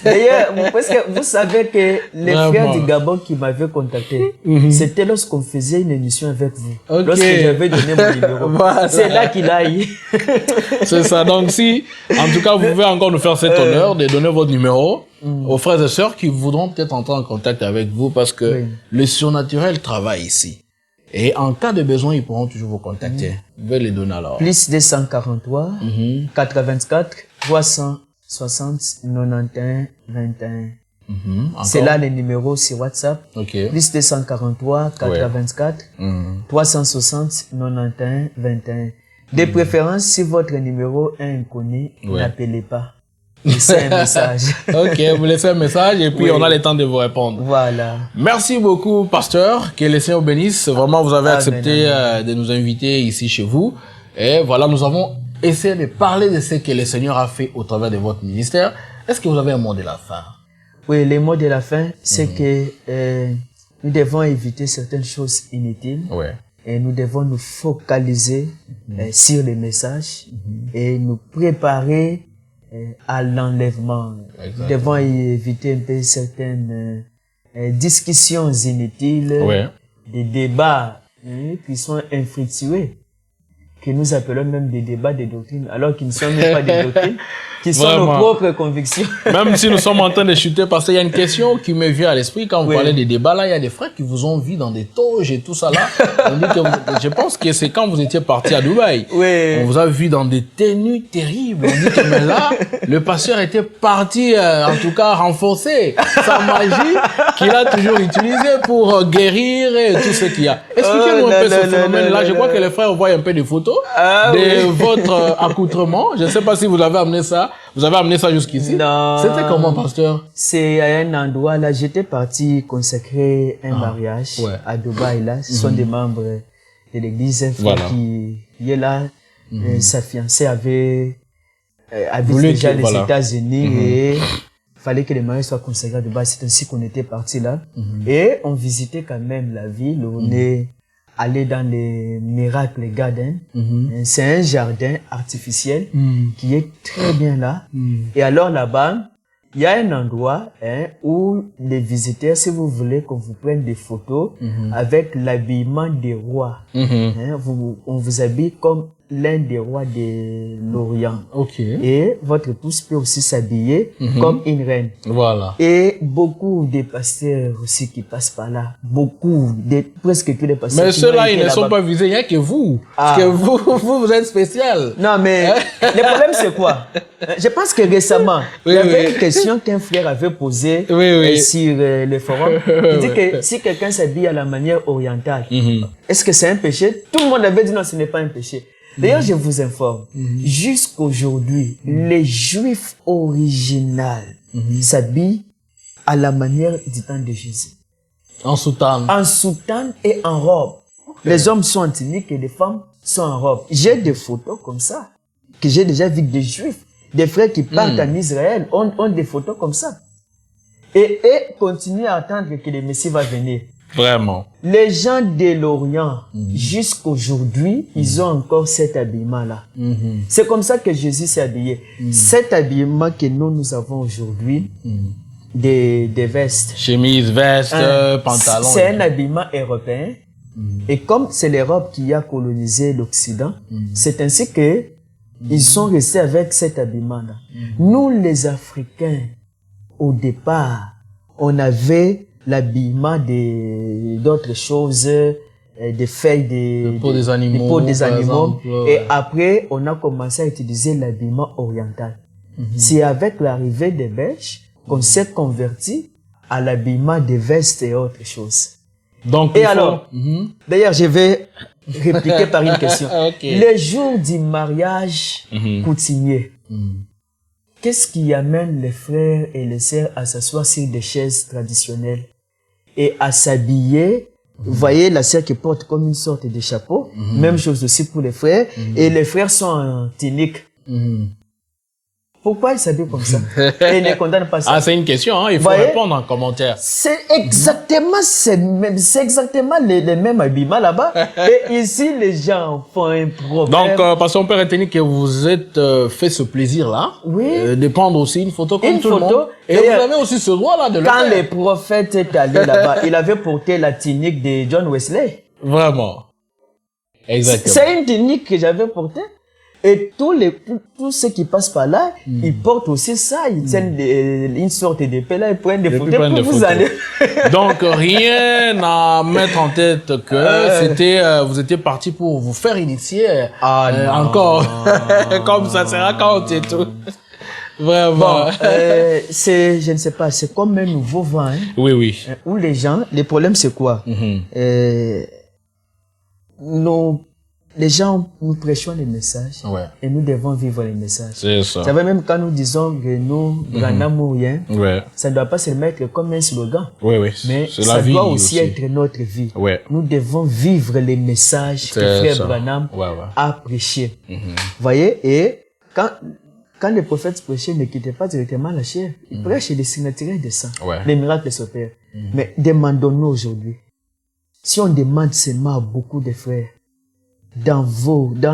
D'ailleurs, parce que vous savez que les frères du Gabon qui m'avaient contacté, c'était lorsqu'on faisait une émission avec vous. Lorsque j'avais donné mon numéro. Voilà. C'est là qu'il a eu. C'est ça. Donc si, en tout cas, vous pouvez encore nous faire cet honneur de donner votre numéro aux frères et sœurs qui voudront peut-être entrer en contact avec vous parce que le surnaturel travaille ici. Et en cas de besoin, ils pourront toujours vous contacter. Vous pouvez les donner alors. Plus 243, 84, 360, 91, 21. C'est là les numéros sur WhatsApp. Plus 243, 84, 360, 91, 21. De préférence, si votre numéro est inconnu, n'appelez pas. Laissez un message. Vous laissez un message et puis on a le temps de vous répondre. Voilà. Merci beaucoup, pasteur. Que le Seigneur bénisse. Vraiment, vous avez accepté de nous inviter ici chez vous. Et voilà, nous avons essayé de parler de ce que le Seigneur a fait au travers de votre ministère. Est-ce que vous avez un mot de la fin? Oui, le mot de la fin, c'est que nous devons éviter certaines choses inutiles. Et nous devons nous focaliser sur les messages et nous préparer à l'enlèvement. Nous devons éviter un peu certaines discussions inutiles, des débats qui sont infructueux, que nous appelons même des débats de doctrine, alors qu'ils ne sont même pas des doctrines, qui sont nos propres convictions. Même si nous sommes en train de chuter, parce qu'il y a une question qui me vient à l'esprit quand vous parlez des débats là, il y a des frères qui vous ont vu dans des toges et tout ça là. On dit que je pense que c'est quand vous étiez parti à Dubaï. On vous a vu dans des tenues terribles. On dit que mais là, le pasteur était parti, en tout cas, renforcer sa magie qu'il a toujours utilisée pour guérir et tout ce qu'il y a. Expliquez-nous un peu ce phénomène-là. Je crois que les frères voient un peu des photos de votre accoutrement. Je ne sais pas si vous avez amené ça. Vous avez amené ça jusqu'ici? Non. C'était comment, pasteur? C'est à un endroit là, j'étais parti consacrer un mariage à Dubaï là. Ce sont des membres de l'église qui est là. Sa fiancée avait habité déjà les États-Unis et fallait que le mariage soit consacré à Dubaï. C'est ainsi qu'on était parti là. Et on visitait quand même la ville. On est allé dans les Miracle Garden. C'est un jardin artificiel qui est très bien là. Et alors là-bas, il y a un endroit où les visiteurs, si vous voulez qu'on vous prenne des photos avec l'habillement des rois, on vous habille comme l'un des rois de l'Orient. Et votre épouse peut aussi s'habiller comme une reine. Et beaucoup de pasteurs aussi qui passent par là. Presque tous les pasteurs. Mais ceux-là, ils ne sont pas visés, il n'y a que vous. Parce que vous êtes spécial. Non, mais le problème, c'est quoi? Je pense que récemment, il y avait une question qu'un frère avait posée sur le forum. Il dit que si quelqu'un s'habille à la manière orientale, est-ce que c'est un péché? Tout le monde avait dit non, ce n'est pas un péché. D'ailleurs, je vous informe, jusqu'aujourd'hui, les Juifs originaux s'habillent à la manière du temps de Jésus. En soutane. En soutane et en robe. Les hommes sont en tunique et les femmes sont en robe. J'ai des photos comme ça, que j'ai déjà vu des Juifs, des frères qui partent en Israël, ont des photos comme ça. Et continuent à attendre que le Messie va venir. Vraiment. Les gens de l'Orient, jusqu'aujourd'hui, ils ont encore cet habillement-là. C'est comme ça que Jésus s'est habillé. Cet habillement que nous avons aujourd'hui, des vestes. Chemise, veste, pantalon. C'est un habillement européen. Et comme c'est l'Europe qui a colonisé l'Occident, c'est ainsi que ils sont restés avec cet habillement-là. Nous, les Africains, au départ, on avait l'habillement d'autres choses, des feuilles des peaux des animaux, exemple, et après, on a commencé à utiliser l'habillement oriental. C'est avec l'arrivée des Belges qu'on s'est converti à l'habillement des vestes et autres choses. Donc, et alors, d'ailleurs, je vais répliquer par une question. Les jours du mariage coutumier, qu'est-ce qui amène les frères et les sœurs à s'asseoir sur des chaises traditionnelles et à s'habiller? Vous voyez la sœur qui porte comme une sorte de chapeau. Même chose aussi pour les frères. Et les frères sont en tunique. Pourquoi ils s'habillent comme ça? Et ils ne condamnent pas ça. Ah, c'est une question, hein? Il faut répondre en commentaire. C'est exactement, les mêmes habillements là-bas. Et ici, les gens font un problème. Donc, parce qu'on peut retenir que vous êtes fait ce plaisir-là. Oui. De prendre aussi une photo comme tout le monde. Et vous avez aussi ce droit-là de le faire. Quand le prophète est allé là-bas, il avait porté la tunique de John Wesley. Vraiment. Exactement. C'est une tunique que j'avais portée. Et tous ceux qui passent par là, ils portent aussi ça, ils tiennent une sorte d'épée là, ils prennent des photos pour vous aller. Donc, rien à mettre en tête que vous étiez parti pour vous faire initier encore. Comme ça sera quand et tout. Vraiment. Bon, je ne sais pas, c'est comme un nouveau vent, hein. Oui, oui. Où les gens, le problème c'est quoi? Les gens, nous prêchons les messages et nous devons vivre les messages. C'est ça. Vous savez, même quand nous disons que nous, Branham ou rien, ça ne doit pas se mettre comme un slogan. Oui, oui. Mais ça doit aussi être notre vie. Nous devons vivre les messages que Frère Branham a prêchés. Vous voyez, et quand les prophètes prêchaient, ne quittaient pas directement la chair. Ils prêchent les signes naturels de sang. Les miracles s'opèrent. Mais demandons-nous aujourd'hui, si on demande seulement à beaucoup de frères, dans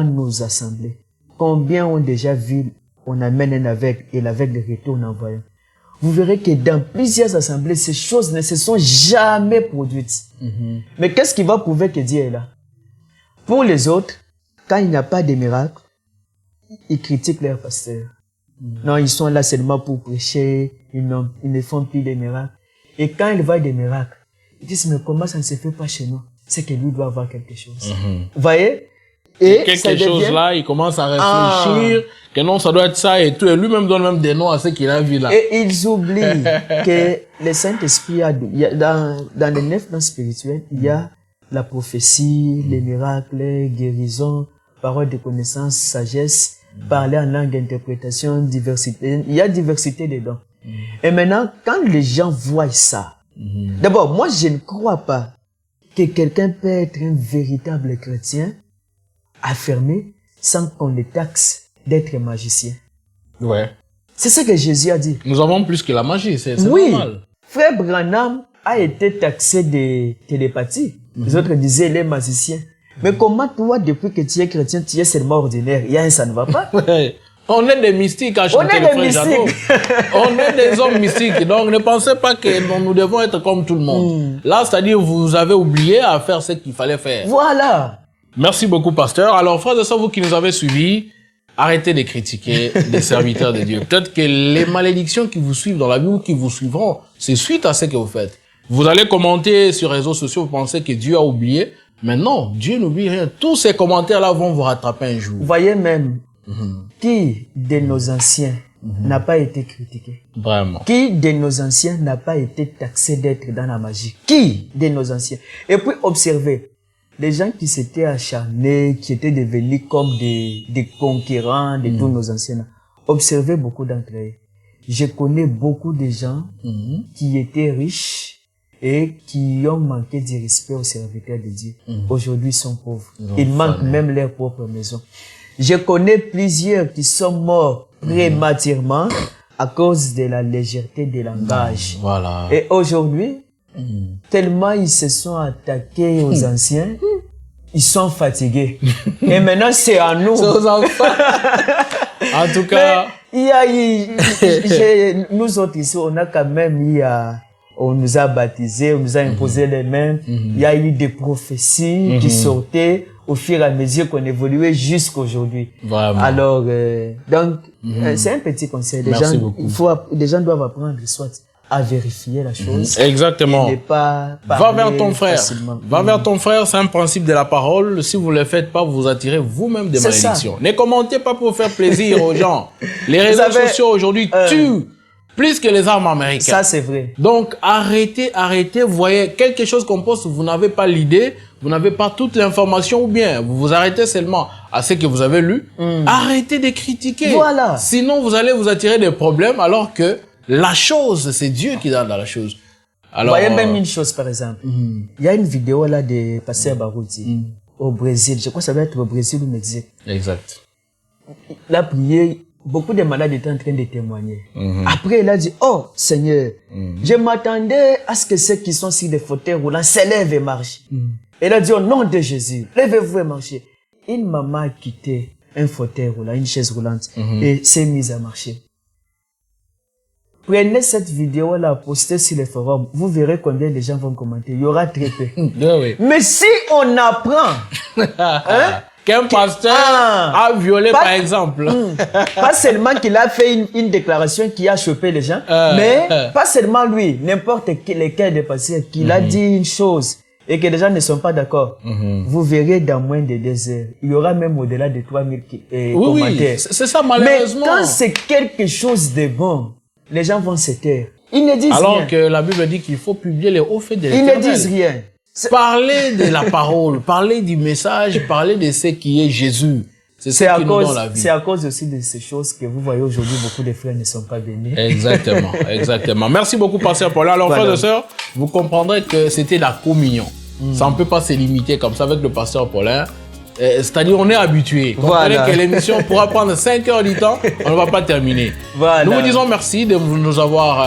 nos assemblées, combien ont déjà vu, on amène un aveugle et l'aveugle retourne en voyant. Vous verrez que dans plusieurs assemblées, ces choses ne se sont jamais produites. Mais qu'est-ce qui va prouver que Dieu est là? Pour les autres, quand il n'y a pas de miracle, ils critiquent leur pasteur. Non, ils sont là seulement pour prêcher, ils ne font plus de miracles. Et quand ils voient des miracles, ils disent, mais comment ça ne se fait pas chez nous? C'est que lui doit avoir quelque chose. Vous voyez? Et quelque chose là, il commence à réfléchir que non, ça doit être ça et tout. Et lui-même donne même des noms à ce qu'il a vu là. Et ils oublient que le Saint-Esprit dans les 9 dons spirituels, il y a la prophétie, les miracles, les guérisons, paroles de connaissance, sagesse, parler en langue, interprétation, diversité. Il y a diversité des dons. Et maintenant, quand les gens voient ça, d'abord, moi, je ne crois pas que quelqu'un peut être un véritable chrétien affirmé sans qu'on le taxe d'être magicien. C'est ce que Jésus a dit. Nous avons plus que la magie, c'est normal. Frère Branham a été taxé de télépathie. Les autres disaient les magiciens. Mais comment toi, depuis que tu es chrétien, tu es seulement ordinaire? Il y a un ça ne va pas. On est des mystiques à chanter le frère Jadot. On est des hommes mystiques. Donc ne pensez pas que nous devons être comme tout le monde. Là, c'est-à-dire vous avez oublié à faire ce qu'il fallait faire. Voilà. Merci beaucoup, pasteur. Alors, frères et sœurs, vous qui nous avez suivis, arrêtez de critiquer les serviteurs de Dieu. Peut-être que les malédictions qui vous suivent dans la vie ou qui vous suivront, c'est suite à ce que vous faites. Vous allez commenter sur les réseaux sociaux, vous pensez que Dieu a oublié. Mais non, Dieu n'oublie rien. Tous ces commentaires-là vont vous rattraper un jour. Vous voyez même, qui de nos anciens n'a pas été critiqué? Vraiment. Qui de nos anciens n'a pas été taxé d'être dans la magie? Qui de nos anciens? Et puis, observez. Les gens qui s'étaient acharnés, qui étaient devenus comme des conquérants de tous nos anciens, observez beaucoup d'entre eux. Je connais beaucoup de gens qui étaient riches et qui ont manqué du respect aux serviteurs de Dieu. Aujourd'hui, ils sont pauvres. Ils manquent même leur propre maison. Je connais plusieurs qui sont morts prématurément à cause de la légèreté des langages. Voilà. Et aujourd'hui, tellement ils se sont attaqués aux anciens, ils sont fatigués. Et maintenant, c'est à nous. C'est aux enfants. En tout cas. Nous autres ici, on a quand même eu on nous a baptisés, on nous a imposé les mains. Il y a eu des prophéties qui sortaient au fur et à mesure qu'on évoluait jusqu'aujourd'hui. Alors, donc, c'est un petit conseil. Les gens doivent apprendre soit à vérifier la chose. Exactement. Et ne pas va vers ton frère. Facilement. Va vers ton frère, c'est un principe de la parole. Si vous ne le faites pas, vous attirez vous-même des malédictions. Ne commentez pas pour faire plaisir aux gens. Les réseaux sociaux aujourd'hui tuent plus que les armes américaines. Ça, c'est vrai. Donc, arrêtez. Vous voyez, quelque chose qu'on poste, vous n'avez pas l'idée, vous n'avez pas toute l'information ou bien vous vous arrêtez seulement à ce que vous avez lu. Arrêtez de critiquer. Voilà. Sinon, vous allez vous attirer des problèmes alors que la chose, c'est Dieu qui donne dans la chose. Alors, voyez même une chose, par exemple. Il y a une vidéo là de Pasteur Barouti au Brésil. Je crois que ça doit être au Brésil ou au Mexique. Exact. Il a prié, beaucoup de malades étaient en train de témoigner. Après, il a dit, oh Seigneur, je m'attendais à ce que ceux qui sont sur des fauteuils roulants s'élèvent et marchent. Et il a dit, au nom de Jésus, levez-vous et marchez. Une maman a quitté un fauteuil roulant, une chaise roulante, et s'est mise à marcher. Prenez cette vidéo-là, postez sur les forums, vous verrez combien de gens vont commenter. Il y aura très peu. Mais si on apprend qu'un pasteur a violé, par exemple. Pas seulement qu'il a fait une déclaration qui a chopé les gens, mais pas seulement lui, n'importe lequel des pasteurs, qu'il a dit une chose et que les gens ne sont pas d'accord. Vous verrez dans moins de 2 heures, il y aura même au-delà de 3000 commentaires. Oui, c'est ça malheureusement. Mais quand c'est quelque chose de bon, les gens vont se taire. Ils ne disent rien. Alors que la Bible dit qu'il faut publier les hauts faits de l'Éternel. Ils ne disent rien. Parler de la parole, parler du message, parler de ce qui est Jésus. C'est à cause aussi de ces choses que vous voyez aujourd'hui, beaucoup de frères ne sont pas venus. Exactement, exactement. Merci beaucoup, Pasteur Paulin. Alors, frères et sœurs, vous comprendrez que c'était la communion. Ça ne peut pas se limiter comme ça avec le Pasteur Paulin. C'est-à-dire, on est habitué. Comprenez que l'émission pourra prendre 5 heures du temps, on ne va pas terminer. Nous vous disons merci de nous avoir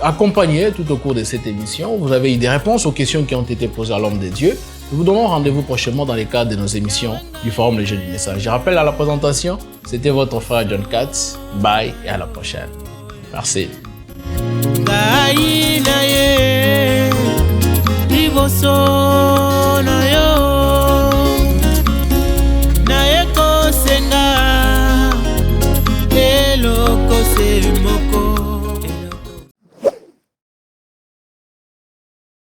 accompagnés tout au cours de cette émission. Vous avez eu des réponses aux questions qui ont été posées à l'homme de Dieu. Nous vous donnons rendez-vous prochainement dans les cadres de nos émissions du Forum Les Jeunes du Message. Je rappelle à la présentation, c'était votre frère John Katz. Bye et à la prochaine. Merci.